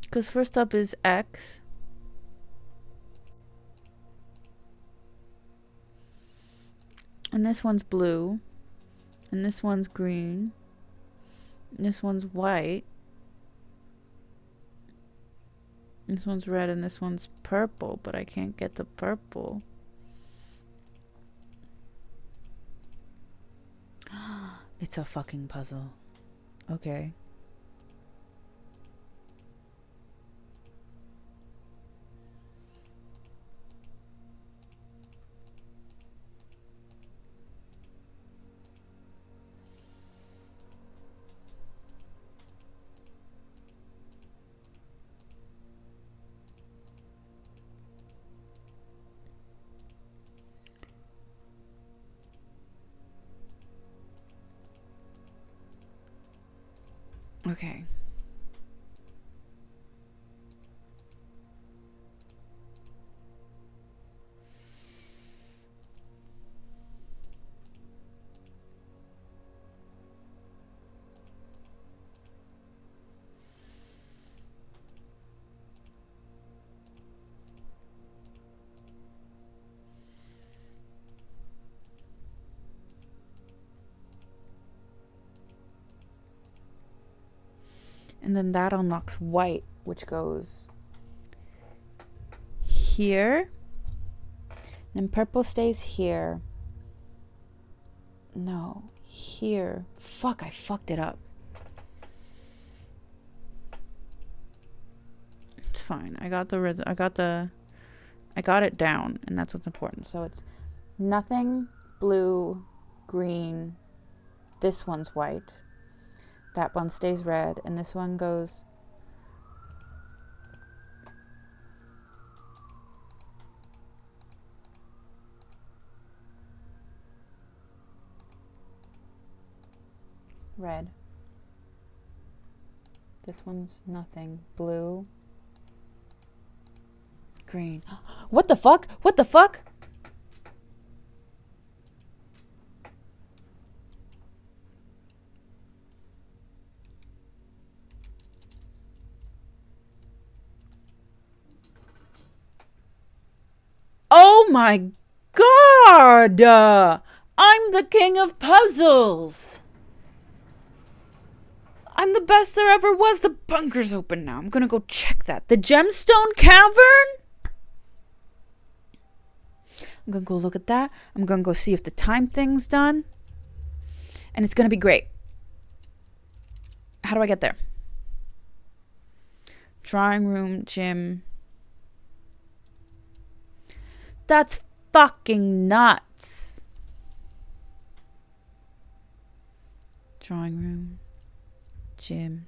Because first up is X. And this one's blue. And this one's green. And this one's white. This one's red and this one's purple, but I can't get the purple. It's a fucking puzzle. Okay. Okay. And then that unlocks white, which goes here. Then purple stays here. No, here. Fuck, I fucked it up. It's fine. I got the rhythm. I got it down, and that's what's important. So it's nothing, blue, green. This one's white. That one stays red, and this one goes red. This one's nothing, blue, green. What the fuck? What the fuck? Oh my god! I'm the king of puzzles! I'm the best there ever was. The bunker's open now. I'm gonna go check that. The gemstone cavern? I'm gonna go look at that. I'm gonna go see if the time thing's done. And it's gonna be great. How do I get there? Drawing room, gym. That's fucking nuts. Drawing room, gym.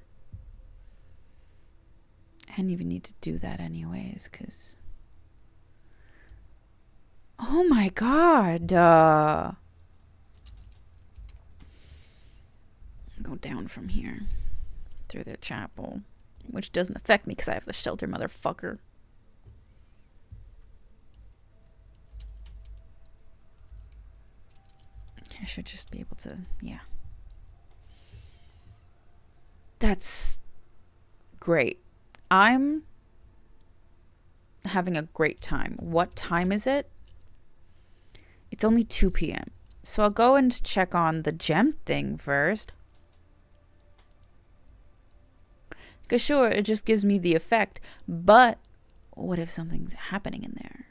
I didn't even need to do that anyways, because... Oh my god. Go down from here. Through the chapel. Which doesn't affect me because I have the shelter, motherfucker. I should just be able to, yeah. That's great. I'm having a great time. What time is it? It's only 2 p.m. So I'll go and check on the gem thing first. Because sure, it just gives me the effect. But what if something's happening in there?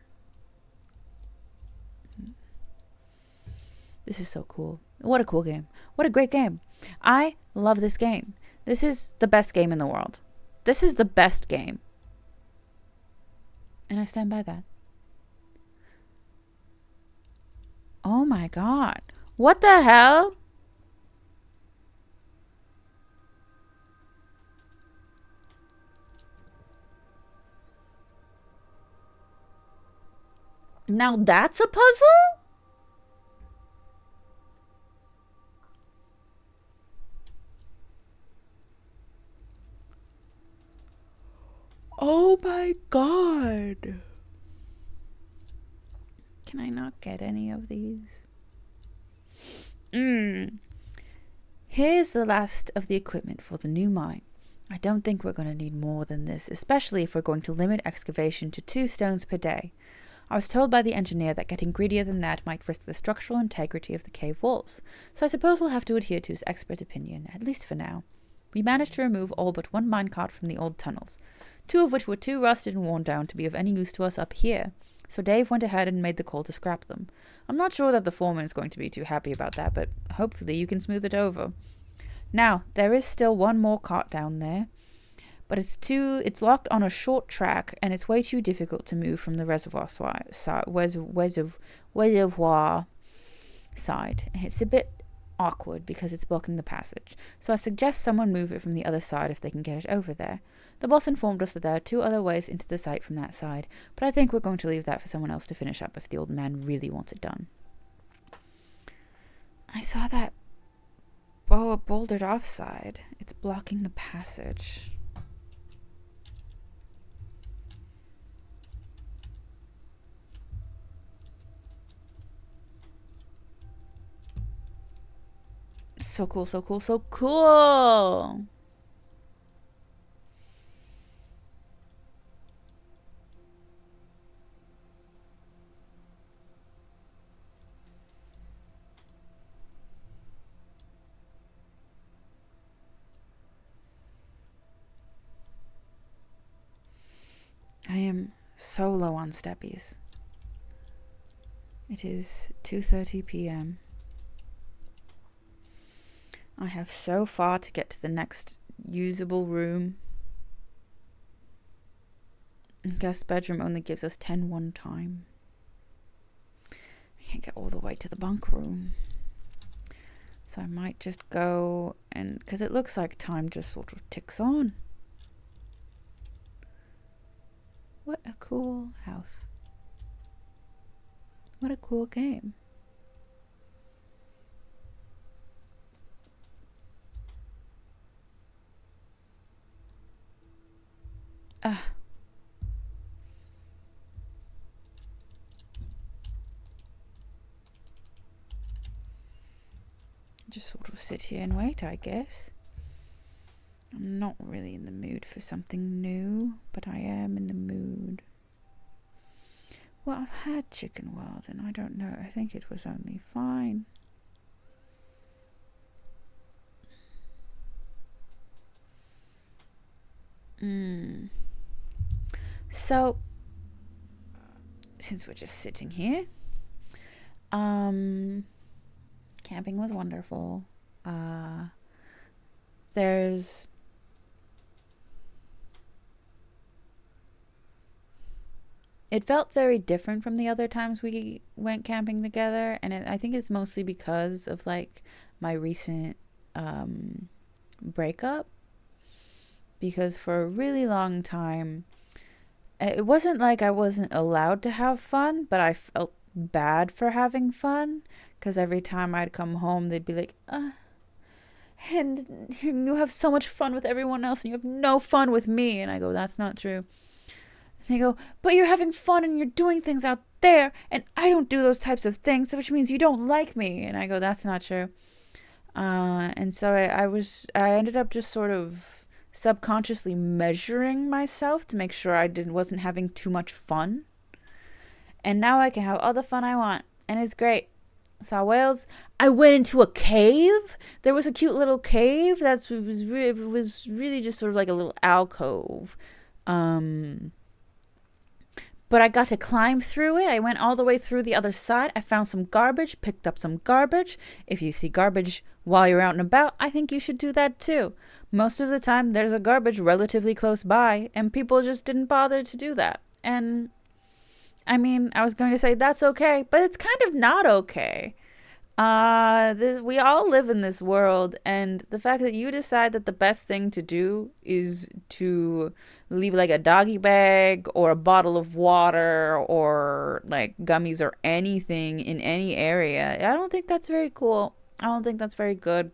This is so cool. What a cool game. What a great game. I love this game. This is the best game in the world. This is the best game. And I stand by that. Oh my god. What the hell? Now that's a puzzle? Oh my god. Can I not get any of these? Here's the last of the equipment for the new mine. I don't think we're going to need more than this, especially if we're going to limit excavation to 2 stones per day. I was told by the engineer that getting greedier than that might risk the structural integrity of the cave walls, so I suppose we'll have to adhere to his expert opinion, at least for now. We managed to remove all but 1 minecart from the old tunnels, 2 of which were too rusted and worn down to be of any use to us up here, so Dave went ahead and made the call to scrap them. I'm not sure that the foreman is going to be too happy about that, but hopefully you can smooth it over. Now, there is still 1 more cart down there, but it's locked on a short track, and it's way too difficult to move from the reservoir side. It's a bit awkward because it's blocking the passage, so I suggest someone move it from the other side if they can get it over there. The boss informed us that there are 2 other ways into the site from that side, but I think we're going to leave that for someone else to finish up if the old man really wants it done. I saw that boa bouldered offside. It's blocking the passage. So cool, so cool, so cool! I am so low on steppies. It is 2:30 p.m. I have so far to get to the next usable room. Guest bedroom only gives us 10 one time. I can't get all the way to the bunk room. So I might just go and... because it looks like time just sort of ticks on. What a cool house. What a cool game. Just sort of sit here and wait, I guess. I'm not really in the mood for something new, but I am in the mood. Well, I've had Chicken World, and I don't know. I think it was only fine. So, since we're just sitting here, camping was wonderful. It felt very different from the other times we went camping together, and I think it's mostly because of like my recent breakup. Because for a really long time, it wasn't like I wasn't allowed to have fun, but I felt bad for having fun, because every time I'd come home, they'd be like, and you have so much fun with everyone else, and you have no fun with me. And I go, that's not true. And they go, but you're having fun and you're doing things out there, and I don't do those types of things, which means you don't like me. And I go, that's not true. And so I ended up just sort of subconsciously measuring myself to make sure I wasn't having too much fun. And now I can have all the fun I want, and it's great. Saw whales. I went into a cave. There was a cute little cave it was really just sort of like a little alcove. But I got to climb through it. I went all the way through the other side. I found some garbage, picked up some garbage. If you see garbage while you're out and about, I think you should do that too. Most of the time, there's a garbage relatively close by, and people just didn't bother to do that. And I mean, I was going to say that's okay, but it's kind of not okay. We all live in this world, and the fact that you decide that the best thing to do is to leave like a doggy bag or a bottle of water or like gummies or anything in any area, I don't think that's very cool. I don't think that's very good.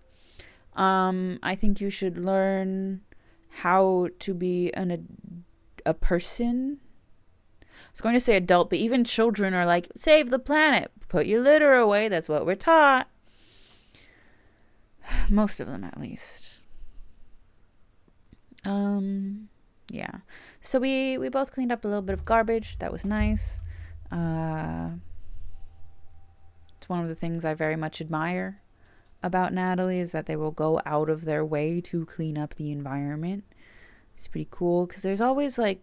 I think you should learn how to be a person. I was going to say adult, but even children are like, save the planet, put your litter away. That's what we're taught. Most of them, at least. Yeah. So we both cleaned up a little bit of garbage. That was nice. It's one of the things I very much admire about Natalie, is that they will go out of their way to clean up the environment. It's pretty cool, because there's always like,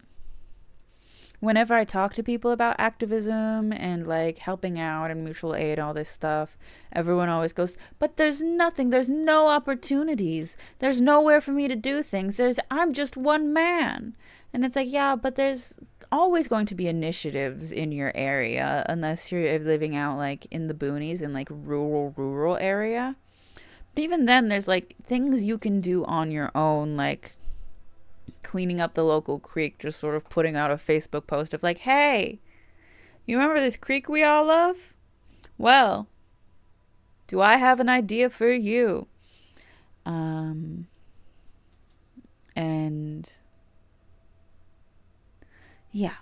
whenever I talk to people about activism and like helping out and mutual aid, all this stuff, everyone always goes, but there's nothing, there's no opportunities, there's nowhere for me to do things, I'm just one man. And it's like, yeah, but there's always going to be initiatives in your area, unless you're living out like in the boonies, in like rural area. But even then, there's like things you can do on your own, like cleaning up the local creek, just sort of putting out a Facebook post of like, hey, you remember this creek we all love? Well, do I have an idea for you? And yeah.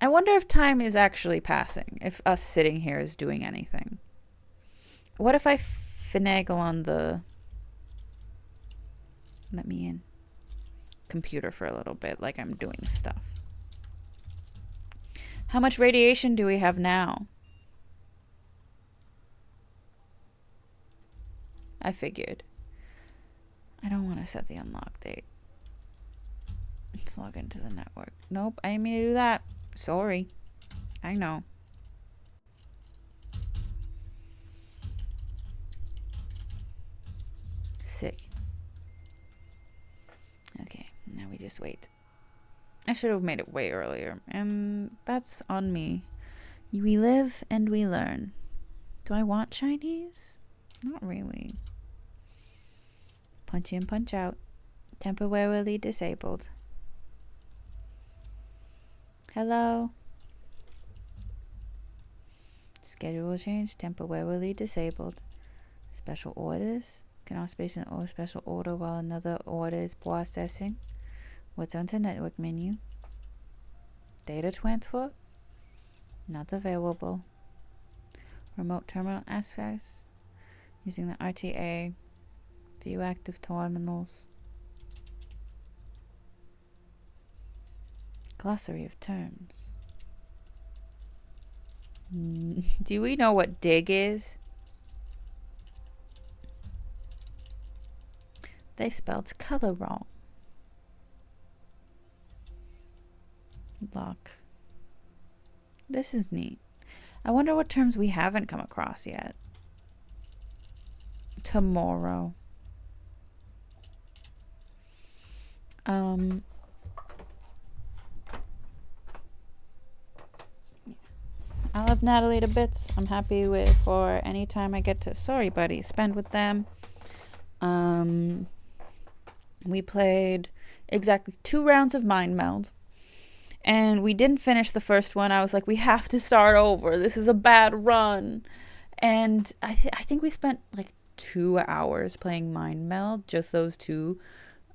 I wonder if time is actually passing, if us sitting here is doing anything. What if I finagle on the... Let me in. Computer for a little bit, like I'm doing stuff. How much radiation do we have now? I figured. I don't want to set the unlock date. Let's log into the network. Nope, I didn't mean to do that. Sorry. I know. Sick. Okay, now we just wait. I should have made it way earlier, and that's on me. We live and we learn. Do I want Chinese? Not really. Punch in, punch out. Temporarily disabled. Hello? Schedule change. Temporarily disabled. Special orders. Cannot space an order special order while another order is processing. What's on the network menu? Data transfer? Not available. Remote terminal access. Using the RTA. View active terminals. Glossary of terms. Do we know what dig is? They spelled color wrong. Lock. This is neat. I wonder what terms we haven't come across yet. Tomorrow. I love Natalie to bits. I'm happy with for any time I get to, sorry buddy, spend with them. We played exactly 2 rounds of Mind Meld. And we didn't finish the first one. I was like, we have to start over. This is a bad run. And I think we spent like 2 hours playing Mind Meld, just those two.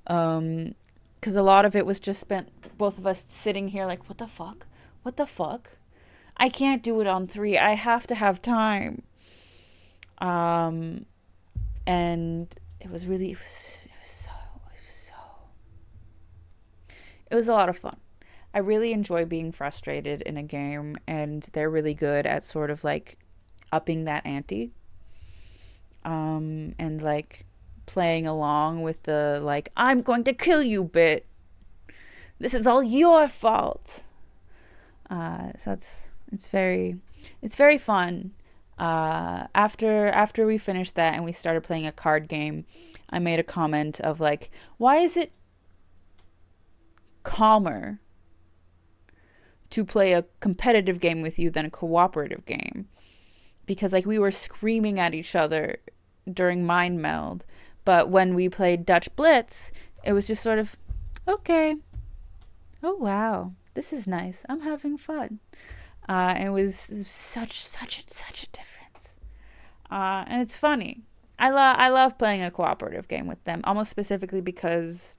Because a lot of it was just spent, both of us sitting here like, what the fuck? What the fuck? I can't do it on 3. I have to have time. And it was really, it was a lot of fun. I really enjoy being frustrated in a game, and they're really good at sort of like upping that ante. And like playing along with the like, I'm going to kill you bit. This is all your fault. So it's very fun. After we finished that and we started playing a card game, I made a comment of like, why is it calmer to play a competitive game with you than a cooperative game? Because like we were screaming at each other during Mind Meld, but when we played Dutch Blitz, it was just sort of, okay, oh wow, this is nice, I'm having fun. It was such a difference. And it's funny. I love playing a cooperative game with them, almost specifically because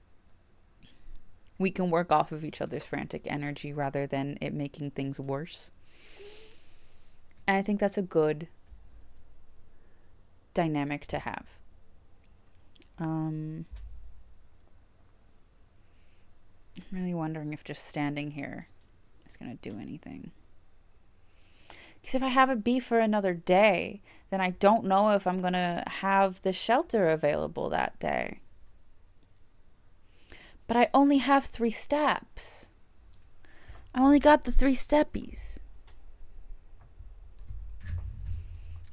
we can work off of each other's frantic energy rather than it making things worse. And I think that's a good dynamic to have. I'm really wondering if just standing here is going to do anything. Because if I have a bee for another day, then I don't know if I'm going to have the shelter available that day. But I only have 3 steps. I only got the 3 steppies.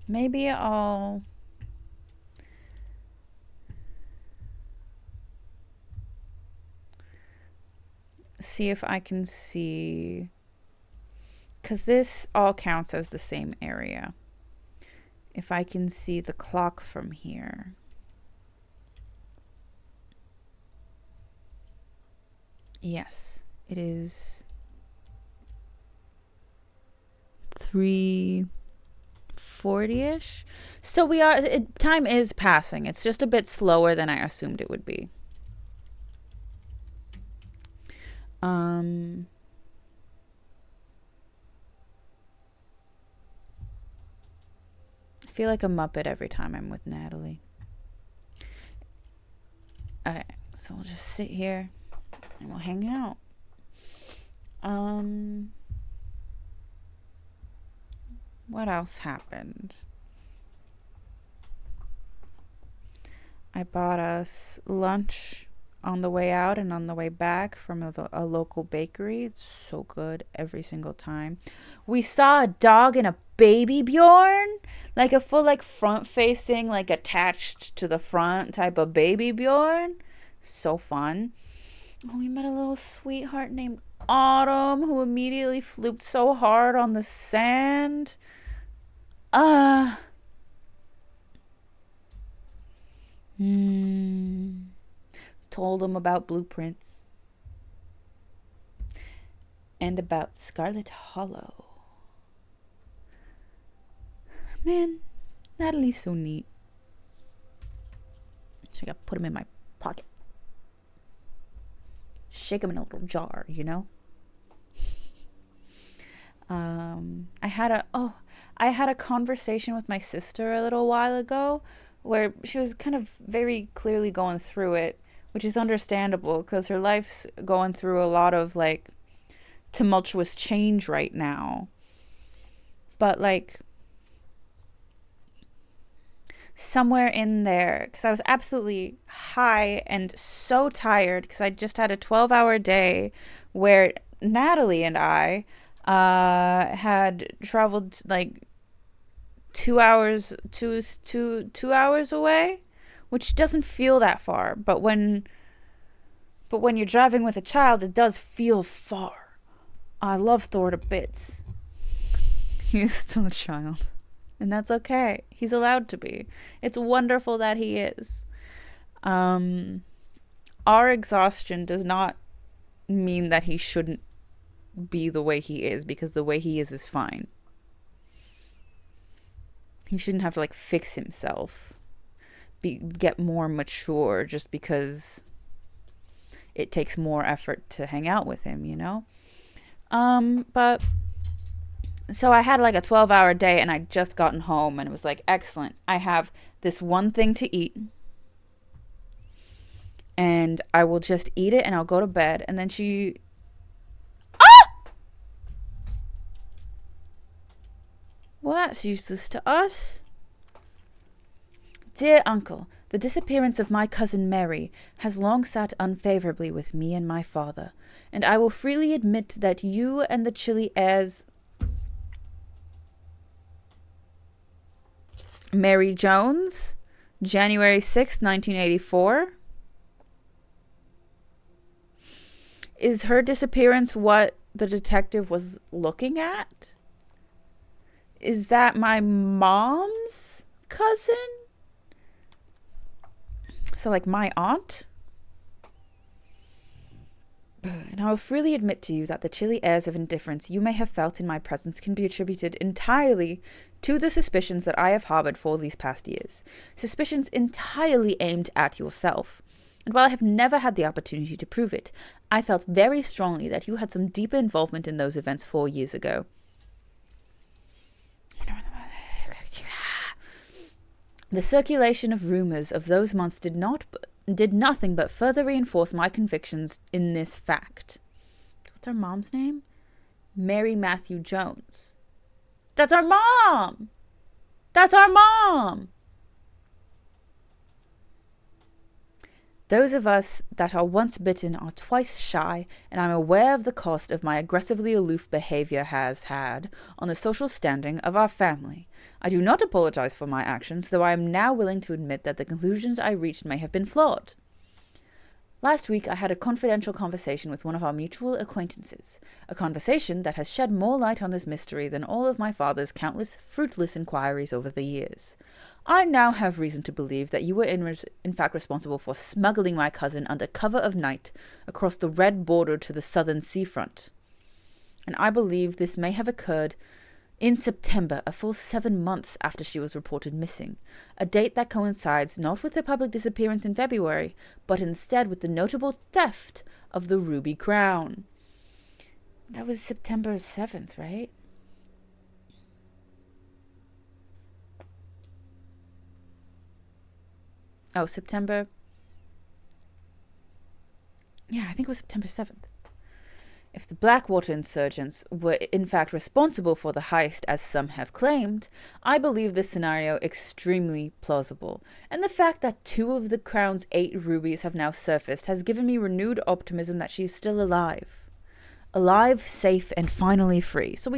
Maybe I'll... see if I can see... because this all counts as the same area. If I can see the clock from here. Yes, it is 3:40. 6:40ish. So time is passing. It's just a bit slower than I assumed it would be. I feel like a Muppet every time I'm with Natalie. Okay, so we'll just sit here and we'll hang out. What else happened? I bought us lunch on the way out and on the way back from a local bakery. It's so good every single time. We saw a dog and a baby Bjorn, like a full front facing, attached to the front type of baby Bjorn. So fun. Oh, we met a little sweetheart named Autumn who immediately flooped so hard on the sand. Told him about blueprints and about Scarlet Hollow. Man, Natalie's so neat. So I gotta put him in my pocket. Shake him in a little jar, you know? I had a conversation with my sister a little while ago where she was kind of very clearly going through it, which is understandable because her life's going through a lot of tumultuous change right now. But somewhere in there, because I was absolutely high and so tired because I just had a 12-hour day where Natalie and I had traveled 2 hours away, which doesn't feel that far, but when you're driving with a child, it does feel far. I love Thor to bits. He is still a child, and that's okay. He's allowed to be. It's wonderful that he is. Our exhaustion does not mean that he shouldn't be the way he is, because the way he is fine. He shouldn't have to fix himself, get more mature just because it takes more effort to hang out with him, you know? But so I had a 12-hour day and I'd just gotten home and it was excellent. I have this one thing to eat and I will just eat it and I'll go to bed. And then well, that's useless to us. Dear uncle, the disappearance of my cousin Mary has long sat unfavorably with me and my father, and I will freely admit that you and the Chile heirs Mary Jones, January 6th, 1984. Is her disappearance what the detective was looking at? Is that my mom's cousin? So my aunt? And I will freely admit to you that the chilly airs of indifference you may have felt in my presence can be attributed entirely to the suspicions that I have harbored for these past years. Suspicions entirely aimed at yourself. And while I have never had the opportunity to prove it, I felt very strongly that you had some deeper involvement in those events 4 years ago. The circulation of rumors of those months did nothing but further reinforce my convictions in this fact. What's our mom's name? Mary Matthew Jones. That's our mom! That's our mom! Those of us that are once bitten are twice shy, and I'm aware of the cost of my aggressively aloof behavior has had on the social standing of our family. I do not apologize for my actions, though I am now willing to admit that the conclusions I reached may have been flawed. Last week I had a confidential conversation with one of our mutual acquaintances, a conversation that has shed more light on this mystery than all of my father's countless fruitless inquiries over the years. I now have reason to believe that you were in fact responsible for smuggling my cousin under cover of night across the red border to the southern seafront. And I believe this may have occurred In September, a full 7 months after she was reported missing, a date that coincides not with her public disappearance in February, but instead with the notable theft of the ruby crown. That was September 7th, right? Oh, September. Yeah, I think it was September 7th. If the Blackwater insurgents were in fact responsible for the heist as some have claimed, I believe this scenario extremely plausible, and the fact that 2 of the crown's 8 rubies have now surfaced has given me renewed optimism that she is still alive. Alive, safe, and finally free. So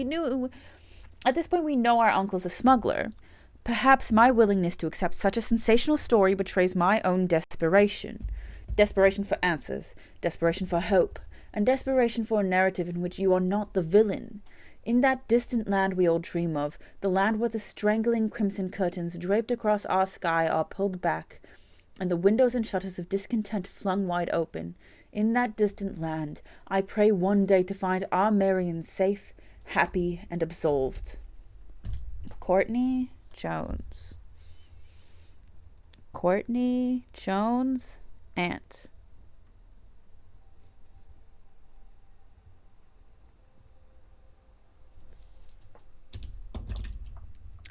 at this point we know our uncle's a smuggler. Perhaps my willingness to accept such a sensational story betrays my own desperation. Desperation for answers, desperation for hope, and desperation for a narrative in which you are not the villain. In that distant land we all dream of, the land where the strangling crimson curtains draped across our sky are pulled back, and the windows and shutters of discontent flung wide open, in that distant land, I pray one day to find our Marion safe, happy, and absolved. Courtney Jones. Courtney Jones, aunt.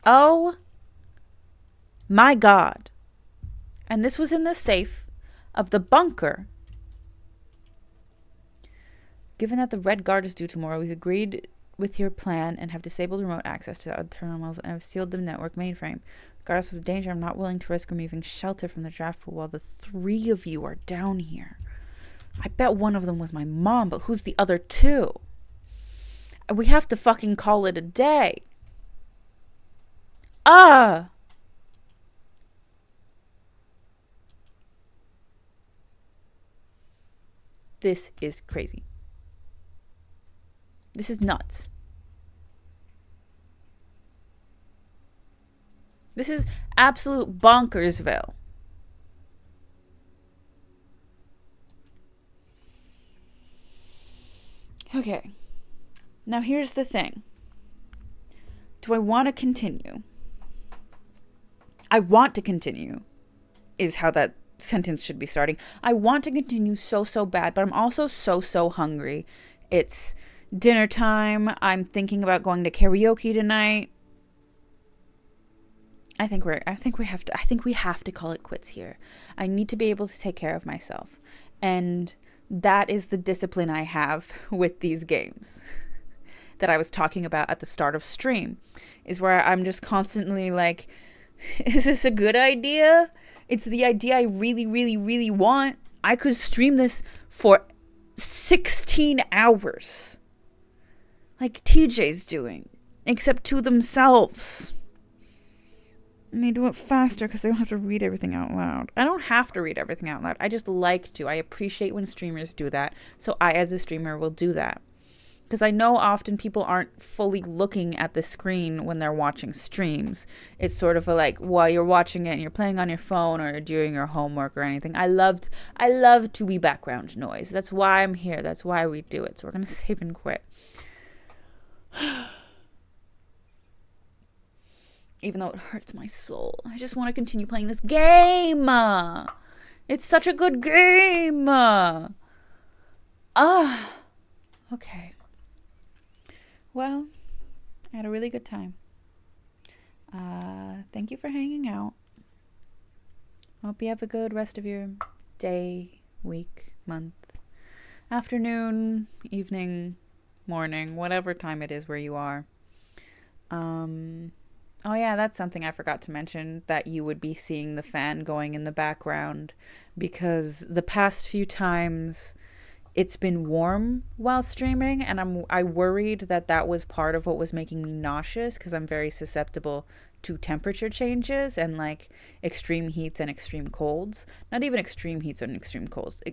Oh my God. And this was in the safe of the bunker. Given that the Red Guard is due tomorrow, we've agreed with your plan and have disabled remote access to the other terminals and have sealed the network mainframe. Regardless of the danger, I'm not willing to risk removing shelter from the draft pool while the 3 of you are down here. I bet one of them was my mom, but who's the other 2? We have to fucking call it a day. This is crazy. This is nuts. This is absolute bonkersville. Okay. Now here's the thing. Do I want to continue? I want to continue, is how that sentence should be starting. I want to continue so bad, but I'm also so hungry. It's dinner time. I'm thinking about going to karaoke tonight. I think we have to call it quits here. I need to be able to take care of myself. And that is the discipline I have with these games that I was talking about at the start of stream, is where I'm just constantly like, is this a good idea? It's the idea I really want. I could stream this for 16 hours. Like TJ's doing. Except to themselves. And they do it faster because they don't have to read everything out loud. I don't have to read everything out loud. I just like to. I appreciate when streamers do that. So I, as a streamer, will do that. Because I know often people aren't fully looking at the screen when they're watching streams. It's sort of a like, while you're watching it and you're playing on your phone or doing your homework or anything. I love to be background noise. That's why I'm here. That's why we do it. So we're going to save and quit. Even though it hurts my soul. I just want to continue playing this game. It's such a good game. Okay. Well, I had a really good time. Thank you for hanging out. Hope you have a good rest of your day, week, month, afternoon, evening, morning, whatever time it is where you are. Oh yeah, that's something I forgot to mention, that you would be seeing the fan going in the background, because the past few times it's been warm while streaming, and I worried that was part of what was making me nauseous, because I'm very susceptible to temperature changes and like extreme heats and extreme colds. Not even extreme heats and extreme colds.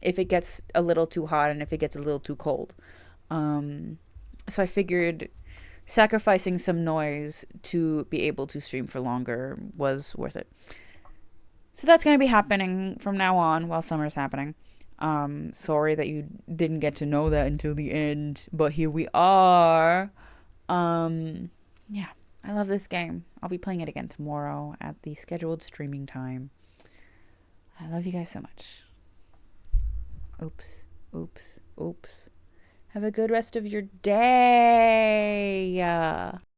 If it gets a little too hot and if it gets a little too cold. So I figured sacrificing some noise to be able to stream for longer was worth it. So that's going to be happening from now on while summer's happening. Sorry that you didn't get to know that until the end, but here we are. Yeah, I love this game. I'll be playing it again tomorrow at the scheduled streaming time. I love you guys so much. Oops, oops, oops. Have a good rest of your day.